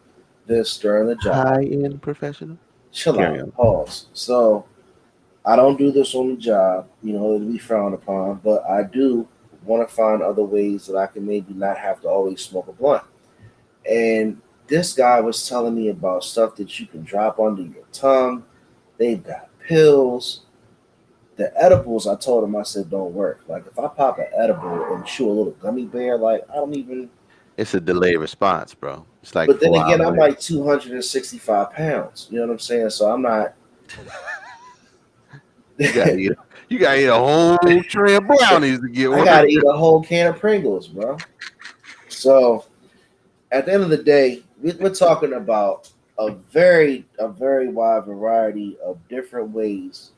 this during the job. High-end professional. Chill Carry out, on. pause. So I don't do this on the job. It'll be frowned upon, but I do want to find other ways that I can maybe not have to always smoke a blunt." And this guy was telling me about stuff that you can drop under your tongue. They've got pills. The edibles, I told him, I said, don't work. Like, if I pop an edible and chew a little gummy bear, like, I don't even. It's a delayed response, bro. It's like But then 4 hours again, I'm later. like 265 pounds. You know what I'm saying? So I'm not. You gotta I eat. You gotta eat a whole tray of brownies to get one. got to eat a whole can of Pringles, bro. So at the end of the day, we're talking about a very wide variety of different ways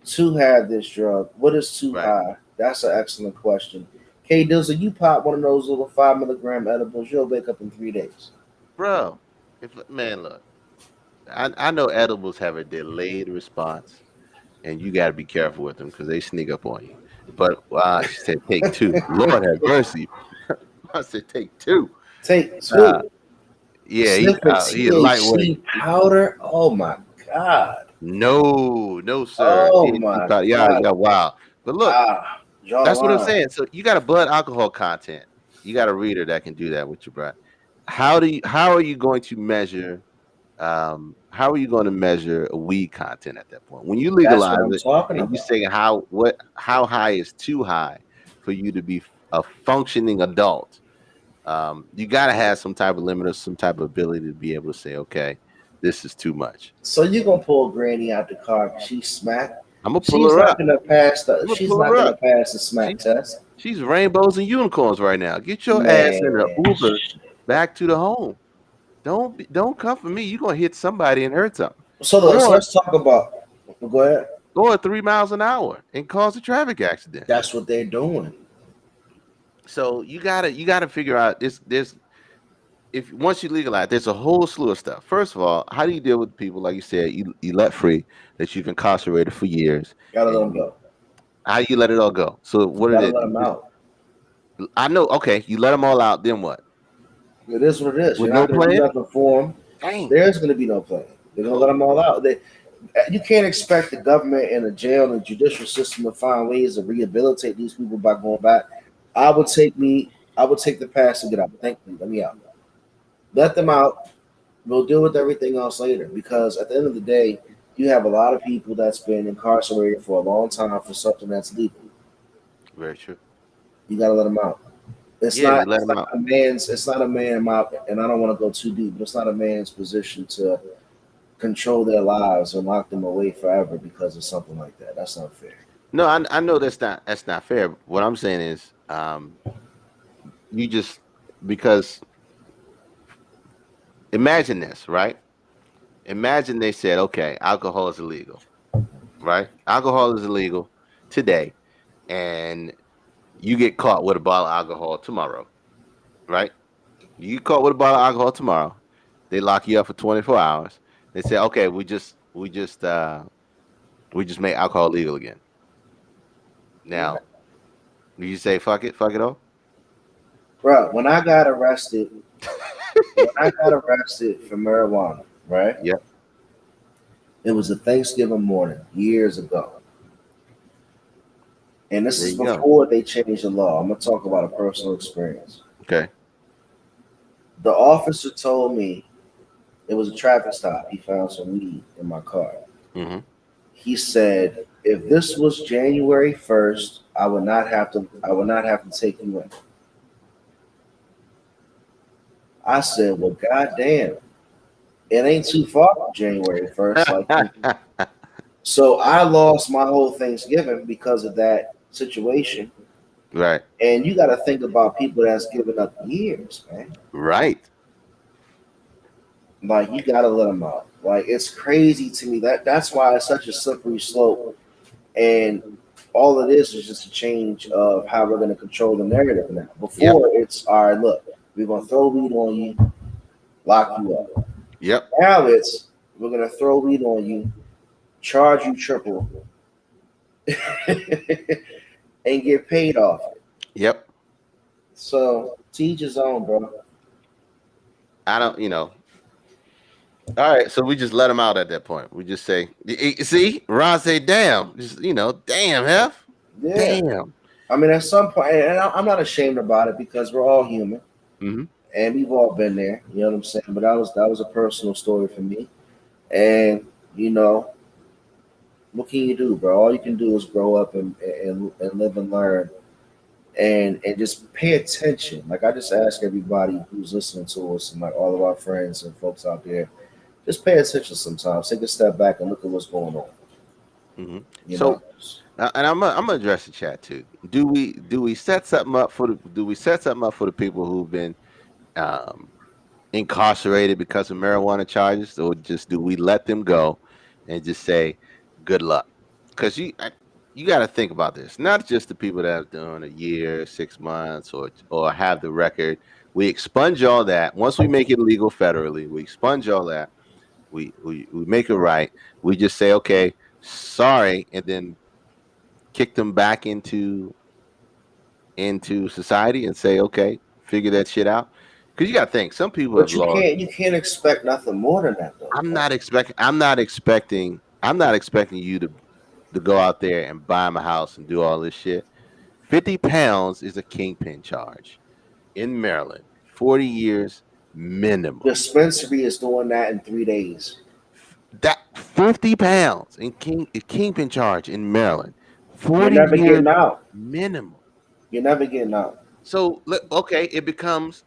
to have this drug. What is too Right, high? That's an excellent question. K Dizzle, you pop one of those little 5 milligram edibles, you'll wake up in 3 days. bro. If man, look, I know edibles have a delayed response, and you got to be careful with them because they sneak up on you. But she said take two. Lord have mercy. I said take two. Take Uh, two. yeah, Sniffing he a lightweight. THC powder. Oh my god. No, no, sir. Oh THC my powder. Yeah, god. yeah, wow. But look, Draw the that's what I'm line. saying. So you got a blood alcohol content. You got a reader that can do that with your breath. How are you going to measure how are you going to measure a weed content at that point when you That's what legalize I'm it talking and you about. say how high is too high for you to be a functioning adult? You got to have some type of limit or some type of ability to be able to say, okay, this is too much. So you're gonna pull Granny out the car. She's smacked. I'm gonna pull She's her not up. gonna pass the. I'm gonna She's pull not her gonna up. pass the smack She test. she's rainbows and unicorns right now. Get your ass in an Man, Uber back to the home. Don't come for me. You're gonna hit somebody and hurt something, so or let's talk about. Go ahead. or 3 miles an hour and cause a traffic accident. That's what they're doing. So you gotta figure out this if once you legalize, there's a whole slew of stuff. First of all, how do you deal with people like you said you let free that you've incarcerated for years, Gotta let and them go. how you let it all go? So You what are gotta they? let them out. I know. Okay, you let them all out. Then what? It is what it is. With You're no not gonna do plan? nothing for them. Dang. There's gonna be no plan. They're gonna let Oh them all Lord. out. You can't expect the government and the jail and the judicial system to find ways to rehabilitate these people by going back. I would take me. I would take the pass to get out. Thank you. Let me out. Let them out. We'll deal with everything else later. Because at the end of the day, you have a lot of people that's been incarcerated for a long time for something that's legal. Very true. You gotta let them out. It's Yeah, not. you let It's them not out. a man's. It's not a man. And I don't want to go too deep, but it's not a man's position to control their lives and lock them away forever because of something like that. That's not fair. No, I know that's not fair. What I'm saying is, you just because imagine this, right? Imagine they said, okay, alcohol is illegal, right? Alcohol is illegal today, and you get caught with a bottle of alcohol tomorrow, right? You get caught with a bottle of alcohol tomorrow. They lock you up for 24 hours. They say, okay, we just make alcohol legal again. Yeah. Now, do you say fuck it all? Bro, when I got arrested when I got arrested for marijuana, right? Yep. It was a Thanksgiving morning years ago. And this There is you go. before they changed the law. I'm going to talk about a personal experience. Okay. The officer told me it was a traffic stop. He found some weed in my car. Mm-hmm. He said, if this was January 1st, I would not have to take you in. I said, well, goddamn, it ain't too far from January 1st. So I lost my whole Thanksgiving because of that situation. Right. And you got to think about people that's given up years, man. Right. Like you got to let them out. Like it's crazy to me that's why it's such a slippery slope. And all of this is just a change of how we're going to control the narrative now. Yep. Before it's all right. Look, we're going to throw weed on you, lock you up. Yep. Now it's we're going to throw weed on you, charge you triple, and get paid off it. Yep. So teach his own, bro. I don't, all right, so we just let him out at that point. We just say, see, Ron say, damn, just, damn, Hef, Yeah. damn. I mean, at some point, and I'm not ashamed about it because we're all human Mm-hmm. and we've all been there. You know what I'm saying? But that was a personal story for me. And you know, what can you do, bro? All you can do is grow up and live and learn and just pay attention. Like I just ask everybody who's listening to us and like all of our friends and folks out there, just pay attention sometimes. Take a step back and look at what's going on. Mm-hmm. You know, So, and I'm gonna address the chat too. Do we set something up for the people who've been um, incarcerated because of marijuana charges, or just do we let them go and just say good luck? Because you got to think about this. Not just the people that have done a year, 6 months, or have the record. We expunge all that once we make it legal federally. We expunge all that. We make it right. We just say okay, sorry, and then kick them back into society and say okay, figure that shit out. Because you got to think, some people have but you lost. can't expect nothing more than that, though, I'm bro. not expecting. I'm not expecting. I'm not expecting you to go out there and buy my house and do all this shit. 50 pounds is a kingpin charge in Maryland. 40 years minimum. Dispensary is doing that in 3 days. That 50 pounds in kingpin charge in Maryland. You're 40 never years getting out. minimum. You're never getting out. So okay, it becomes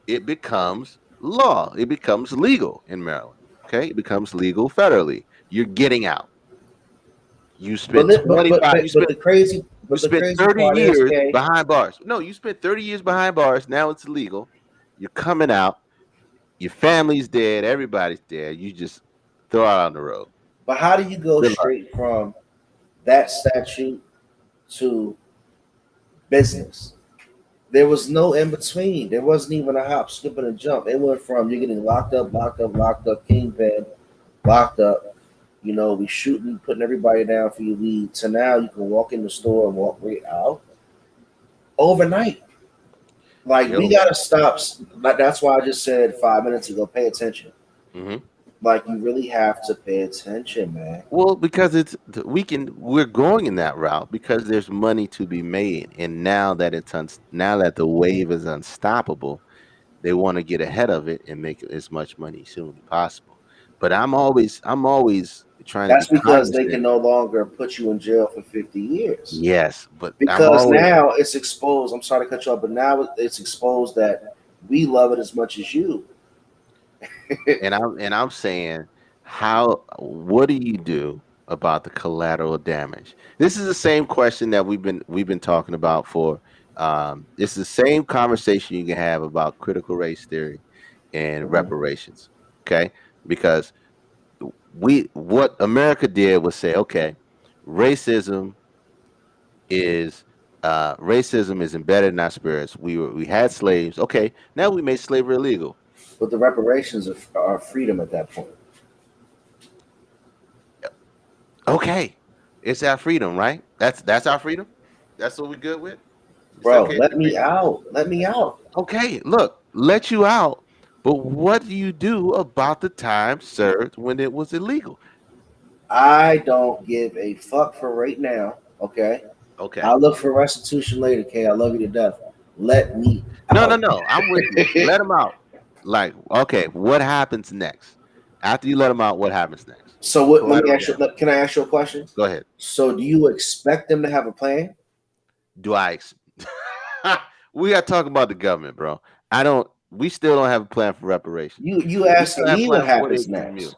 law. It becomes legal in Maryland. Okay, it becomes legal federally. You're getting out. You But spent li- but but 25. but, but the crazy You but the spent crazy 30 part is, years Kay, behind bars. No, you spent 30 years behind bars. Now it's illegal. You're coming out. Your family's dead. Everybody's dead. You just throw out on the road. but how do you go Good luck. straight from that statute to business? There was no in between. There wasn't even a hop, skip, and a jump. It went from you're getting locked up, locked up, locked up, kingpin, locked up. You know, we shooting, putting everybody down for your weed. To now you can walk in the store and walk right out overnight. Like we Yo. gotta stop. Like that's why I just said 5 minutes ago. Pay attention. Hmm. Like you really have to pay attention, man. Well, because we're going in that route because there's money to be made, and now that the wave is unstoppable, they want to get ahead of it and make as much money as soon as possible. But I'm always trying to be That's because they cognizant. can no longer put you in jail for 50 years. Yes, but I'm Because always now it's exposed. I'm sorry to cut you off, but now it's exposed that we love it as much as you. and I'm saying, how what do you do about the collateral damage? This is the same question that we've been talking about for it's the same conversation you can have about critical race theory and Mhm. reparations. Okay? Because what America did was say, okay, racism racism is embedded in our spirits. We had slaves. Okay, now we made slavery illegal. But the reparations are freedom at that point, Okay, it's our freedom, right? That's our freedom. That's what we good with. It's bro. okay. Let me out. Let me out. Okay, look, let you out, But what do you do about the time served when it was illegal? I don't give a fuck for right now. Okay, Okay. I'll look for restitution later. K, I love you to death. Let me No, no, out. no. I'm with you. Let him out. Like, okay, what happens next? After you let him out, what happens next? So what? Let me Collateral ask you. damage. Can I ask you a question? Go ahead. So do you expect them to have a plan? Do I? We got to talk about the government, bro. I don't. We still don't have a plan for reparations. You We still asking have a me what plan for what they happens do from you, next?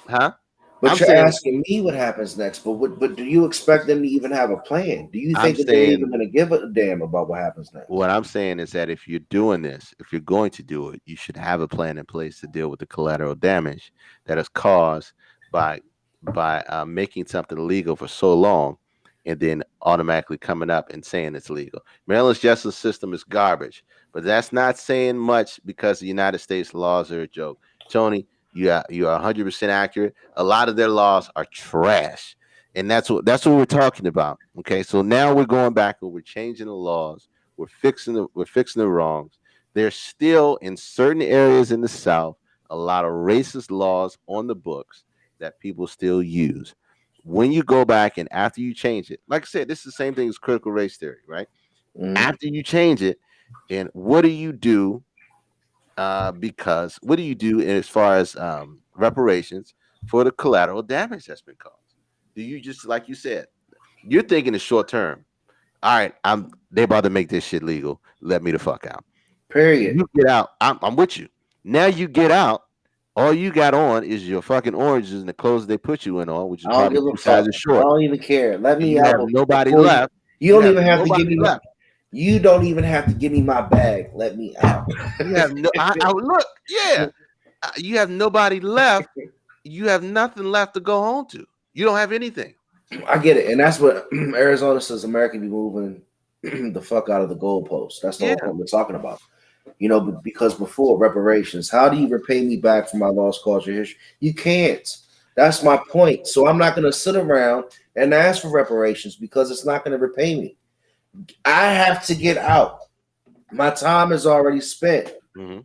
huh? I'm But you're saying. asking me what happens next. But do you expect them to even have a plan? Do you I'm think that they're even saying. going to give a damn about what happens next? What I'm saying is that if you're doing this, if you're going to do it, you should have a plan in place to deal with the collateral damage that is caused by making something illegal for so long, and then automatically coming up and saying it's legal. Maryland's justice system is garbage, but that's not saying much because the United States laws are a joke. Tony, you are 100% accurate. A lot of their laws are trash, and that's what we're talking about. Okay, so now we're going back and we're changing the laws. We're fixing the wrongs. There's still in certain areas in the South a lot of racist laws on the books that people still use. When you go back and after you change it, like I said, this is the same thing as critical race theory, right? Mhm. After you change it, and what do you do? Because what do you do as far as reparations for the collateral damage that's been caused? Do you just like you said, you're thinking the short term? All right, they about to make this shit legal. Let me the fuck out. Period. You get out. I'm with you. Now you get out. All you got on is your fucking oranges and the clothes they put you in on, which is I don't probably give a two fuck. sizes I short. don't even care. Let And me you out have nobody before you. left. You You don't have even have to give nobody me my. left. You don't even have to give me my bag. Let me out. You have no. I look. Yeah, you have nobody left. You have nothing left to go home to. You don't have anything. I get it, and that's what Arizona says. America be moving the fuck out of the goalpost. That's the whole Yeah. point we're talking about. You know, because before reparations, how do you repay me back for my lost culture history? You can't. That's my point. So I'm not going to sit around and ask for reparations because it's not going to repay me. I have to get out. My time is already spent. Hmm.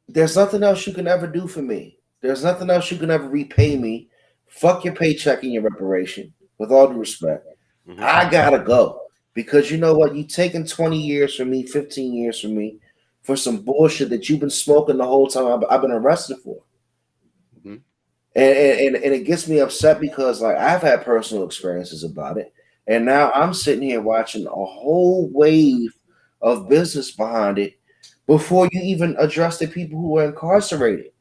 There's nothing else you can ever do for me. There's nothing else you can ever repay me. Fuck your paycheck and your reparation. With all due respect, Hmm. I gotta go because you know what? You taking 20 years from me, 15 years from me, for some bullshit that you've been smoking the whole time I've been arrested for. Hmm. And it gets me upset because like I've had personal experiences about it, and now I'm sitting here watching a whole wave of business behind it before you even address the people who are incarcerated.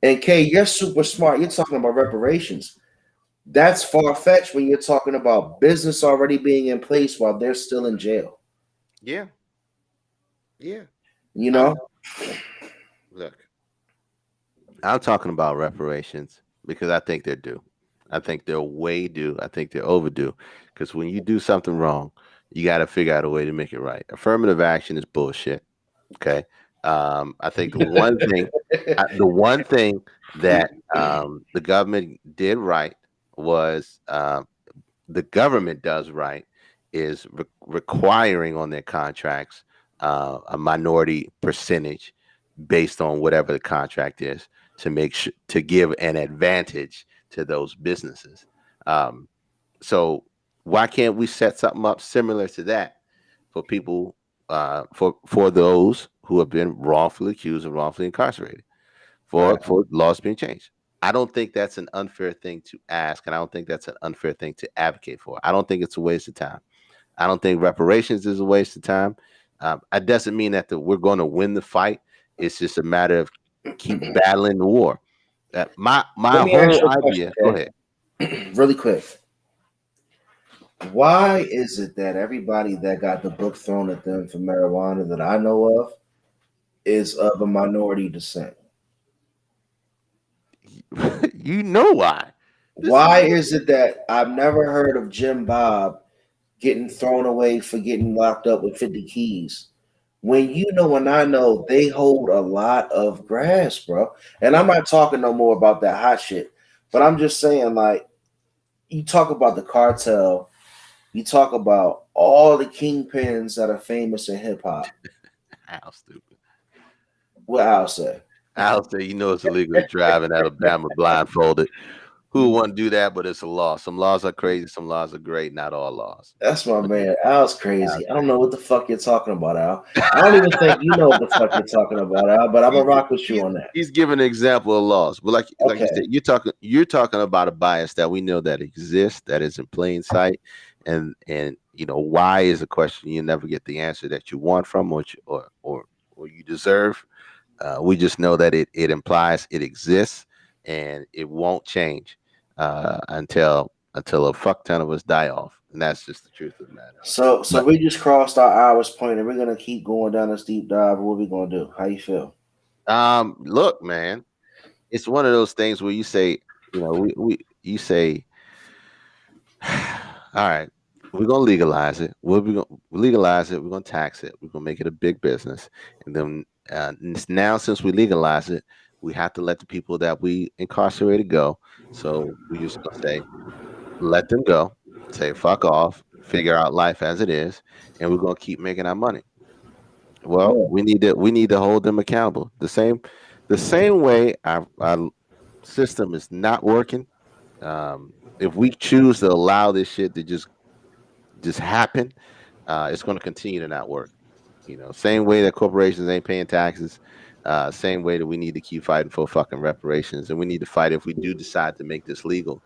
And Kay, you're super smart. You're talking about reparations. That's far fetched when you're talking about business already being in place while they're still in jail. Yeah. Yeah. You I'm know, look. I'm talking about reparations because I think they're due. I think they're way due. I think they're overdue. Because when you do something wrong, you got to figure out a way to make it right. Affirmative action is bullshit. Okay. I think the one thing that the government did right was the government does right is requiring on their contracts a minority percentage based on whatever the contract is to make sure to give an advantage to those businesses. Um, so why can't we set something up similar to that for people for those who have been wrongfully accused and wrongfully incarcerated right? for laws being changed? I don't think that's an unfair thing to ask, and I don't think that's an unfair thing to advocate for. I don't think it's a waste of time. I don't think reparations is a waste of time. It doesn't mean that we're going to win the fight. It's just a matter of keep battling the war. My Let me ask whole you a question, idea. Go ahead. Kay. Really quick. Why is it that everybody that got the book thrown at them for marijuana that I know of is of a minority descent? You know why? This is Why is it that I've never heard of Jim Bob getting thrown away for getting locked up with 50 keys? When you know and I know they hold a lot of grass, bro. And I'm not talking no more about that hot shit, but I'm just saying, like, you talk about the cartel, you talk about all the kingpins that are famous in hip hop. how stupid. What I'll say. I'll say, you know, it's illegal to drive in Alabama blindfolded. Who would want to do that? But it's a law. Some laws are crazy. Some laws are great. Not all laws. That's my But man. Al's Al's crazy. I don't crazy. know what the fuck you're talking about, Al. I don't even think you know what the fuck you're talking about, Al. But I'm gonna he's, rock with you he's, on that. he's giving an example of laws. But like you Okay. said, you're talking about a bias that we know that exists, that is in plain sight, and you know why is a question you never get the answer that you want from or you deserve. We just know that it implies it exists and it won't change until a fuck ton of us die off, and that's just the truth of the matter. So But we just crossed our hours point, and we're gonna keep going down this deep dive. What we gonna do? How you feel? look, man, it's one of those things where you say, you know, we you say, all right, we're gonna legalize it. We gonna legalize it. We're gonna tax it. We're gonna make it a big business, and then now since we legalize it, we have to let the people that we incarcerated go. So we just gonna say, let them go, say fuck off, figure out life as it is, and we're gonna keep making our money. Well, Yeah. we need to hold them accountable. The same way our system is not working. If we choose to allow this shit to just happen, it's going to continue to not work. You know, same way that corporations ain't paying taxes, same way that we need to keep fighting for fucking reparations, and we need to fight if we do decide to make this legal.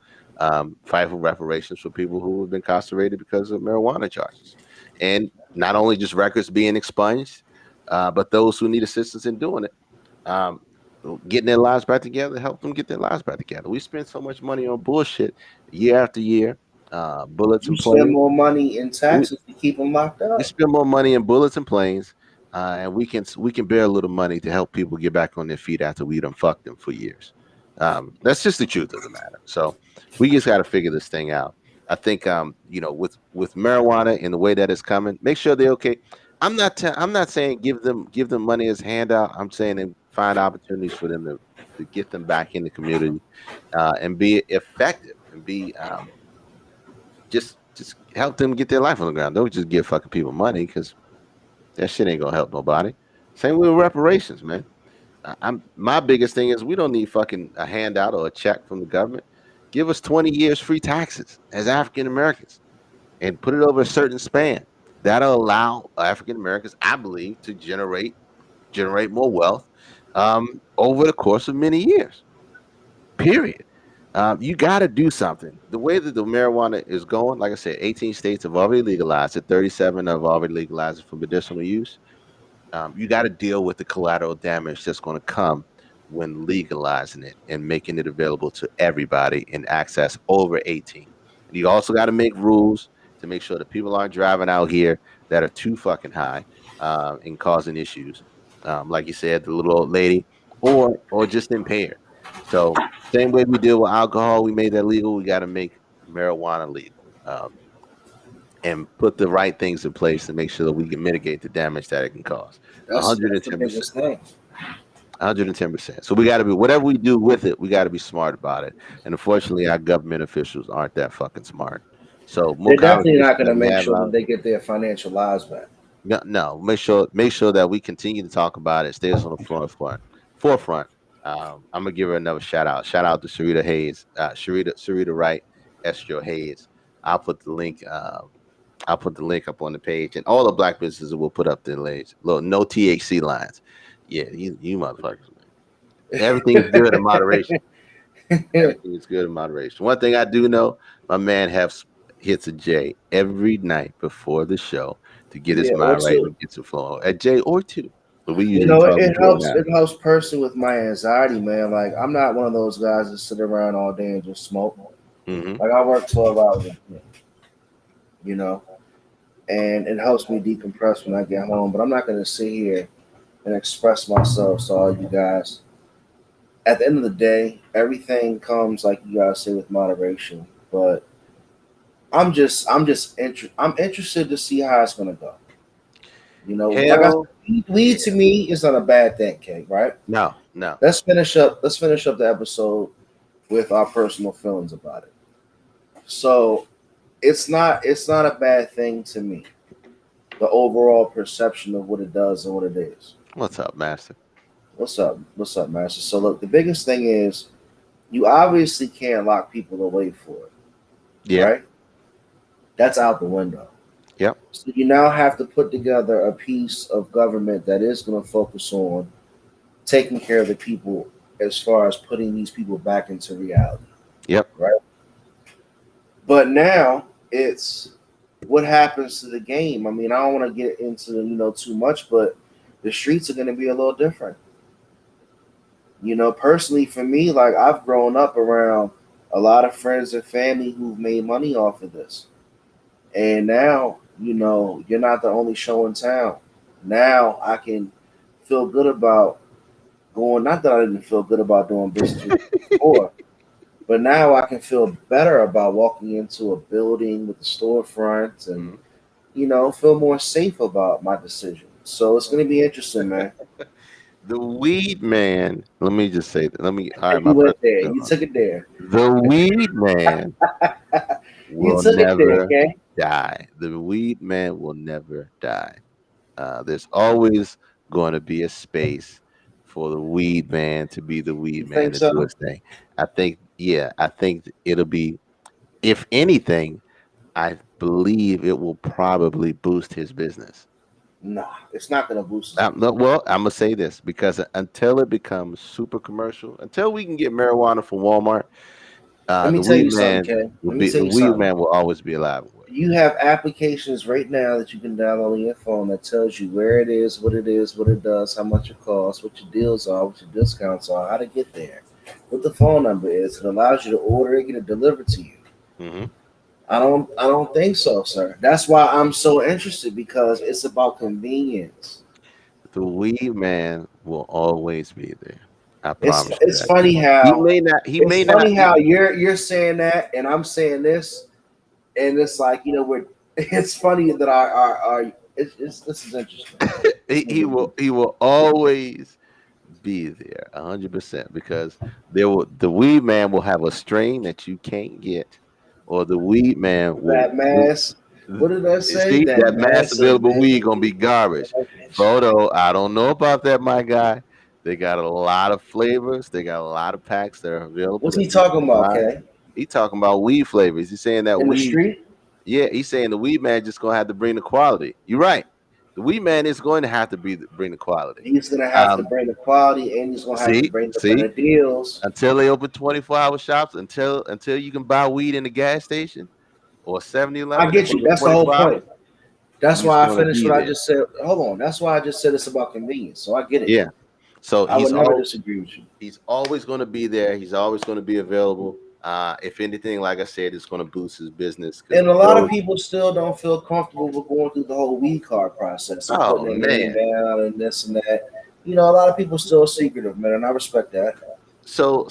Fight for reparations for people who have been incarcerated because of marijuana charges, and not only just records being expunged, but those who need assistance in doing it. Um, Getting their lives back together, help them get their lives back together. We spend so much money on bullshit year after year, bullets You and spend planes. more money in We, taxes to keep them locked we up. spend more money in bullets and planes, and we can bear a little money to help people get back on their feet after we done fucked them for years. That's just the truth of the matter. So we just got to figure this thing out. I think with marijuana and the way that it's coming, make sure they're okay. I'm not saying give them money as handout. I'm saying find opportunities for them to get them back in the community and be effective and be just help them get their life on the ground. Don't just give fucking people money because that shit ain't gonna help nobody. Same with reparations, man. I'm my biggest thing is we don't need fucking a handout or a check from the government. Give us 20 years free taxes as African Americans and put it over a certain span. That'll allow African Americans, I believe, to generate more wealth over the course of many years. Period. You got to do something. The way that the marijuana is going, like I said, 18 states have already legalized it. 37 have already legalized it for medicinal use. You got to deal with the collateral damage that's going to come when legalizing it and making it available to everybody in access over 18. And you also got to make rules to make sure that people aren't driving out here that are too fucking high and causing issues. Like you said, the little old lady, or just impaired. So same way we deal with alcohol, we made that legal. We got to make marijuana legal. And put the right things in place to make sure that we can mitigate the damage that it can cause. That's the 110%. biggest thing. 110%. So we got to be whatever we do with it, we got to be smart about it. And unfortunately, our government officials aren't that fucking smart. So more They're definitely not conversations going that to we make have sure about that it. they get their financial lives back. No, no, make sure that we continue to talk about it. Stays on the forefront. I'm gonna give her another shout out. Shout out to Sharita Hayes, Sharita Wright, Estro Hayes. I'll put the link. I'll put the link up on the page, and all the black businesses will put up the links. Look, no THC lines. Yeah, you motherfuckers, man. Everything is good in moderation. Yeah, Everything is good in moderation. One thing I do know, my man hits a J every night before the show to get his or mind right two. and get some flow. A J or two, but we You usually know, talk it before helps. now. It helps person with my anxiety, man. Like I'm not one of those guys that sit around all day and just smoke. Hmm. Like I work 12 hours, you know, and it helps me decompress when I get home. But I'm not going to sit here and express myself to all you guys. At the end of the day, everything comes like you guys say with moderation. But I'm interested to see how it's going to go. You know, like I said, Hell weed yeah. to me is not a bad thing, Kate. Right? No, no. Let's finish up the episode with our personal feelings about it. So it's not a bad thing to me. The overall perception of what it does and what it is. What's up, Master? What's up, Master? So look, the biggest thing is you obviously can't lock people away for it, Yeah. right? That's out the window. Yep. So you now have to put together a piece of government that is going to focus on taking care of the people as far as putting these people back into reality, Yep. right? But now it's what happens to the game. I mean, I don't want to get into too much, but the streets are going to be a little different. Personally for me, like I've grown up around a lot of friends and family who've made money off of this. And now, you're not the only show in town. Now I can feel good about going, not that I didn't feel good about doing business with you before, but now I can feel better about walking into a building with the storefront and, Mhm. feel more safe about my decision. So it's going to be interesting, man. The weed man. Let me just say that. Let me. All right, my You went personal there. spin You on took it. it there. The weed man You will took it there, never okay? die. The weed man will never die. There's always going to be a space for the weed man to be the You weed man think to do so? his thing. I think, yeah, I think it'll be, if anything, I believe it will probably boost his business. Nah, it's not going to boost his business. No, well, I'm gonna say this because until it becomes super commercial, until we can get marijuana from Walmart, Let me the tell weed you something, man Ken. will Let me be tell the you weed something. man will always be alive and well. You have applications right now that you can download on your phone that tells you where it is, what it does, how much it costs, what your deals are, what your discounts are, how to get there, what the phone number is. It allows you to order it, get it delivered to you. Hmm. I don't think so, sir. That's why I'm so interested because it's about convenience. The weed man will always be there. I It's promise you it's that. funny He how may not. He it's may not. funny how you're saying that and I'm saying this, and it's like we're. It's funny that our it's this is interesting. It's gonna He be will. good. He will always be there, 100%, because there will the weed man will have a strain that you can't get, or the weed man That will mass. What did I say? see That that mass mass of available weed gonna be baby garbage. luggage. Photo, I don't know about that, my guy. They got a lot of flavors. They got a lot of packs that are available What's he that people talking can about, buy. Kay? He talking about weed flavors. He's saying that In the weed. street? Yeah, he's saying the weed man just gonna have to bring the quality. You're right. The weed man is going to have to bring the quality. He's gonna have to Um, bring the quality, and he's gonna have to see, bring the see, better deals. until they open 24-hour shops, until you can buy weed in the gas station or 7-Eleven I that's get you. open That's the whole 24 hours, point. That's he's why I going to finished be what I there. just said. Hold on. That's why I just said it's about convenience. So I get it. Yeah. So I would never disagree with you. he's always going to be there. He's always going to be available. If anything, like I said, it's going to boost his business because And a he lot of knows. people still don't feel comfortable with going through the whole weed card process and putting Oh their name man. down and this and that. A lot of people still secretive, man, and I respect that. So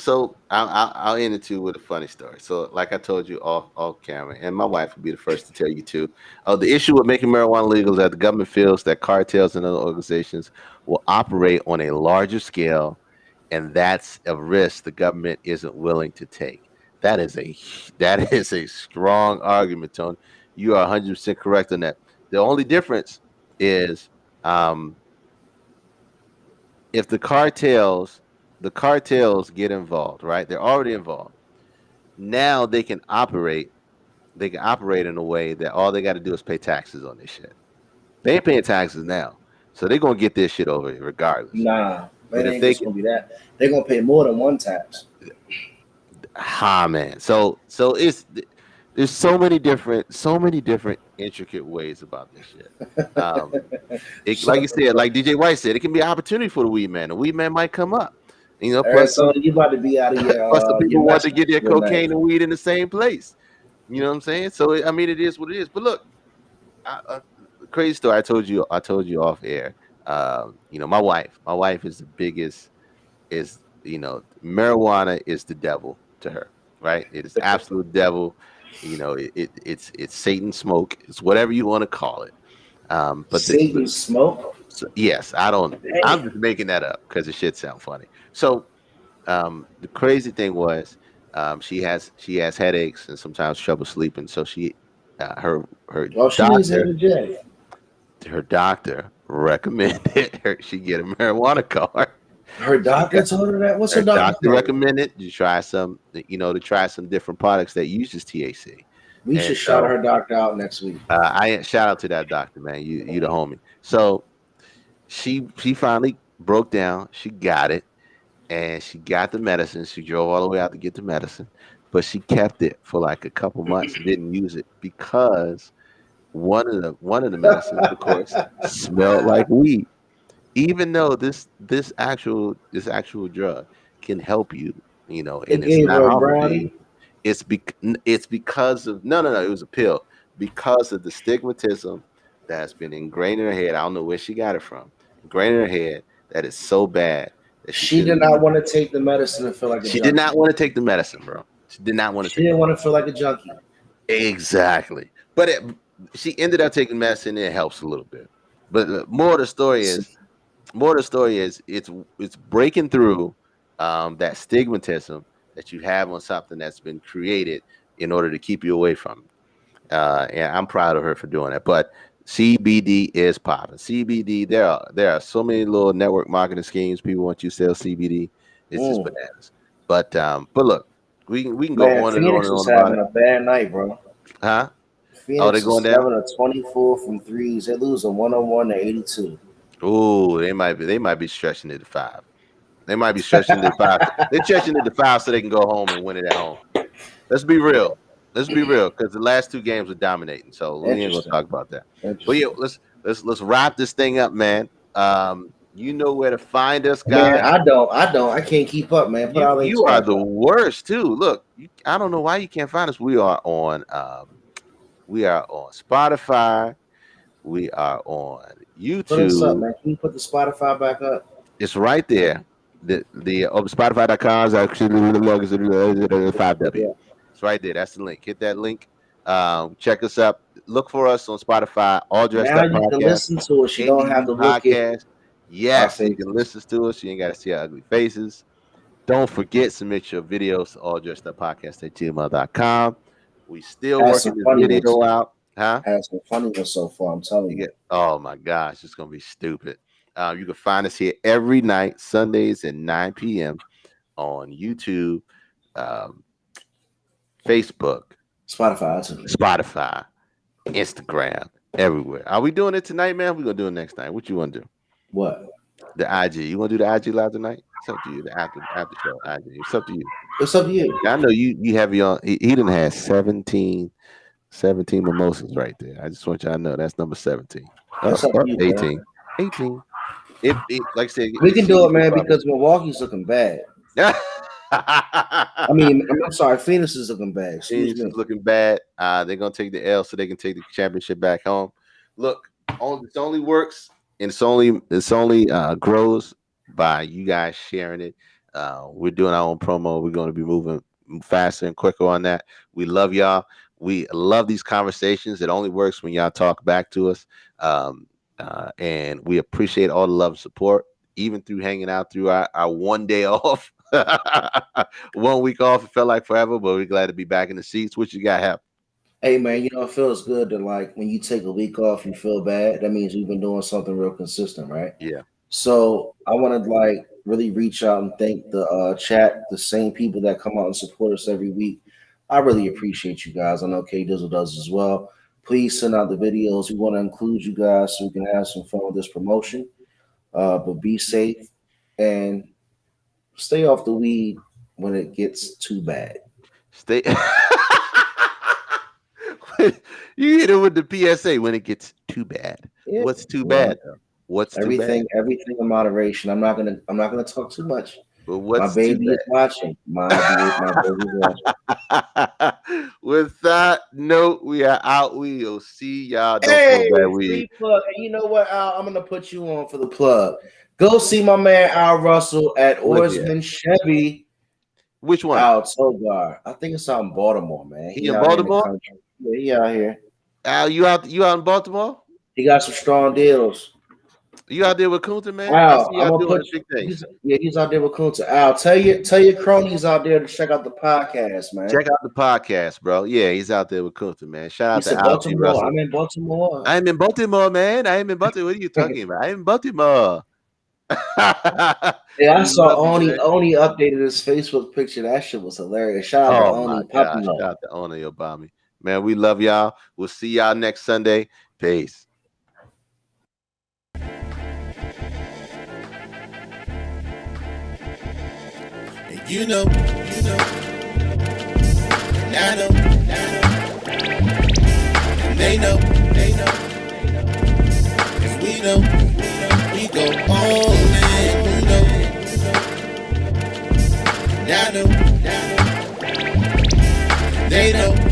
I'll end it too with a funny story. So like I told you off camera, and my wife will be the first to tell you too. The issue with making marijuana legal is that the government feels that cartels and other organizations will operate on a larger scale, and that's a risk the government isn't willing to take. That is a strong argument, Tony. You are 100% correct on that. The only difference is um, if the cartels get involved, right? They're already involved. Now they can operate in a way that all they got to do is pay taxes on this shit. They ain't paying taxes now. So they're gonna get this shit over it regardless. Nah, But it if ain't they just can gonna be that. They're gonna pay more than one tax. man. So there's so many different intricate ways about this shit. Um like Shut you the said, fuck. like DJ White said, it can be an opportunity for the weed man. The weed man might come up. Plus Arizona, you about to be out of plus the your people want to message get their tonight. cocaine and weed in the same place. You know what I'm saying? So I mean, it is what it is. But look, crazy story. I told you off air. My wife is the biggest. Is marijuana is the devil to her, right? It is absolute devil. It's Satan smoke. It's whatever you want to call it. But Satan smoke. yes, I don't. I'm Damn. just making that up because the shit sound funny. So the crazy thing was, she has headaches and sometimes trouble sleeping. So her Well, she needs to hit doctor the gym. her doctor recommended she get a marijuana card. Her She doctor got told her that. What's her her doctor doctor say? recommended to try some, to try some different products that uses THC. We And should shout so her doctor out next week. I shout out to that doctor, man. You the homie. So she finally broke down. She got it, and she got the medicine. She drove all the way out to get the medicine, but she kept it for like a couple months and didn't use it because one of the medicines, of course, smelled like weed. Even though this actual drug can help you, They and it's gave not her a harmful to you. brownie. It's because of no, it was a pill, because of the stigmatism that's been ingrained in her head. I don't know where she got it from. Ingrained in her head that it's so bad that she She shouldn't did be not using want it. to take the medicine and feel like a She did junkie. not want to take the medicine, bro. She did not want to She take the didn't want to medicine. feel like a junkie. Exactly. But she ended up taking medicine and it helps a little bit. But See, more of the story is it's breaking through that stigmatism that you have on something that's been created in order to keep you away from it. And I'm proud of her for doing that. But CBD is popping. CBD, there are so many little network marketing schemes. People want you to sell CBD. It's just mm. bananas. But look, we can go Man, on and on Phoenix and is on about having it. a bad night, bro. Huh? Oh, they're Phoenix going is down. 7 of 24 from threes. They lose a 101 to 82. Oh, they might be stretching it to five. They might be stretching it to five. They're stretching it to five so they can go home and win it at home. Let's be Yeah, real. Let's be real, because the last two games were dominating. So we ain't gonna interesting. talk about that. But yeah, Interesting. let's wrap this thing up, man. You know where to find us, Man, guys. I can't keep up, man. Put You our links you are back the up. worst too. Look, I don't know why you can't find us. We are on Spotify. We are on Put us up, YouTube. man. Can you put the Spotify back up? It's right there. The Spotify.com is actually 5W. Yeah. It's right there. That's the link. Hit that link. Check us up. Look for us on Spotify. All Dressed Now Up you can Podcast. listen to us. You don't have NDE to look at Podcast. our Yes, you can faces. listen to us. You ain't got to see our ugly faces. Don't forget, submit your videos to alldresseduppodcast@gmail.com. We still Has working some this funniness. video out. Huh? Has some funniness so far. I'm telling You you. get, oh my gosh, it's gonna be stupid. You can find us here every night, Sundays at 9 p.m. on YouTube, um, Facebook, Spotify too. Spotify, Instagram, everywhere. Are we doing it tonight, man? We're gonna do it next night. What you want to do? What? The IG. You want to do the IG live tonight? It's up to you. The after show IG. It's up to you. It's up to you. I know you have your. He done had 17 mimosas right there. I just want y'all to know that's number 17. It's up to you, man. 18. 18. It like I said, We the can do it, CBD man, problem. because Milwaukee's looking bad. I mean, I'm sorry, Phoenix is looking bad. Excuse Phoenix is me. looking bad. They're gonna take the L so they can take the championship back home. Look, it only works and it's only grows by you guys sharing it. We're doing our own promo. We're going to be moving faster and quicker on that. We love y'all. We love these conversations. It only works when y'all talk back to us. And we appreciate all the love and support, even through hanging out through our one day off. 1 week off. It felt like forever, but we're glad to be back in the seats. What you got, Hap? Hey, man, it feels good to like when you take a week off, you feel bad. That means we've been doing something real consistent, right? Yeah. So I want to like really reach out and thank the chat, the same people that come out and support us every week. I really appreciate you guys. I know K Dizzle does as well. Please send out the videos. We want to include you guys so we can have some fun with this promotion. But be safe and stay off the weed when it gets too bad. Stay. You hit it with the PSA when it gets too bad. Yeah, What's too well, bad? What's too bad? everything in moderation. I'm not gonna talk too much. But My what's too baby is watching. My baby is watching. bad? With that note, we are out. We'll see y'all. Don't smoke Hey, bad weed. free plug. And you know what, Al? I'm gonna put you on for the plug. Go see my man Al Russell at Where's he at? Oarsman Chevy Which one? out Togar. I think it's out in Baltimore, man. He He in out here in the Baltimore? country. Yeah, he out here. Al, you out in Baltimore? He got some strong deals. You out there with Kunta, man? I Al, see you I'm out gonna doing put the big things. he's out there with Kunta. Al, tell your cronies out there to check out the podcast, man. Check out the podcast, bro. Yeah, he's out there with Kunta, man. Shout He out to said Al G. Baltimore. Russell. I'm in Baltimore. I'm in Baltimore, man. I am in Baltimore. What are you talking about? I'm in Baltimore. Yeah, I We saw love you, Oni. man. Oni updated his Facebook picture. That shit was hilarious. Shout out to Oh my Oni gosh. popping up. Shout out to Ona Obama. Man, we love y'all. We'll see y'all next Sunday. Peace. And and and they know, and we go all in, and I know, they know.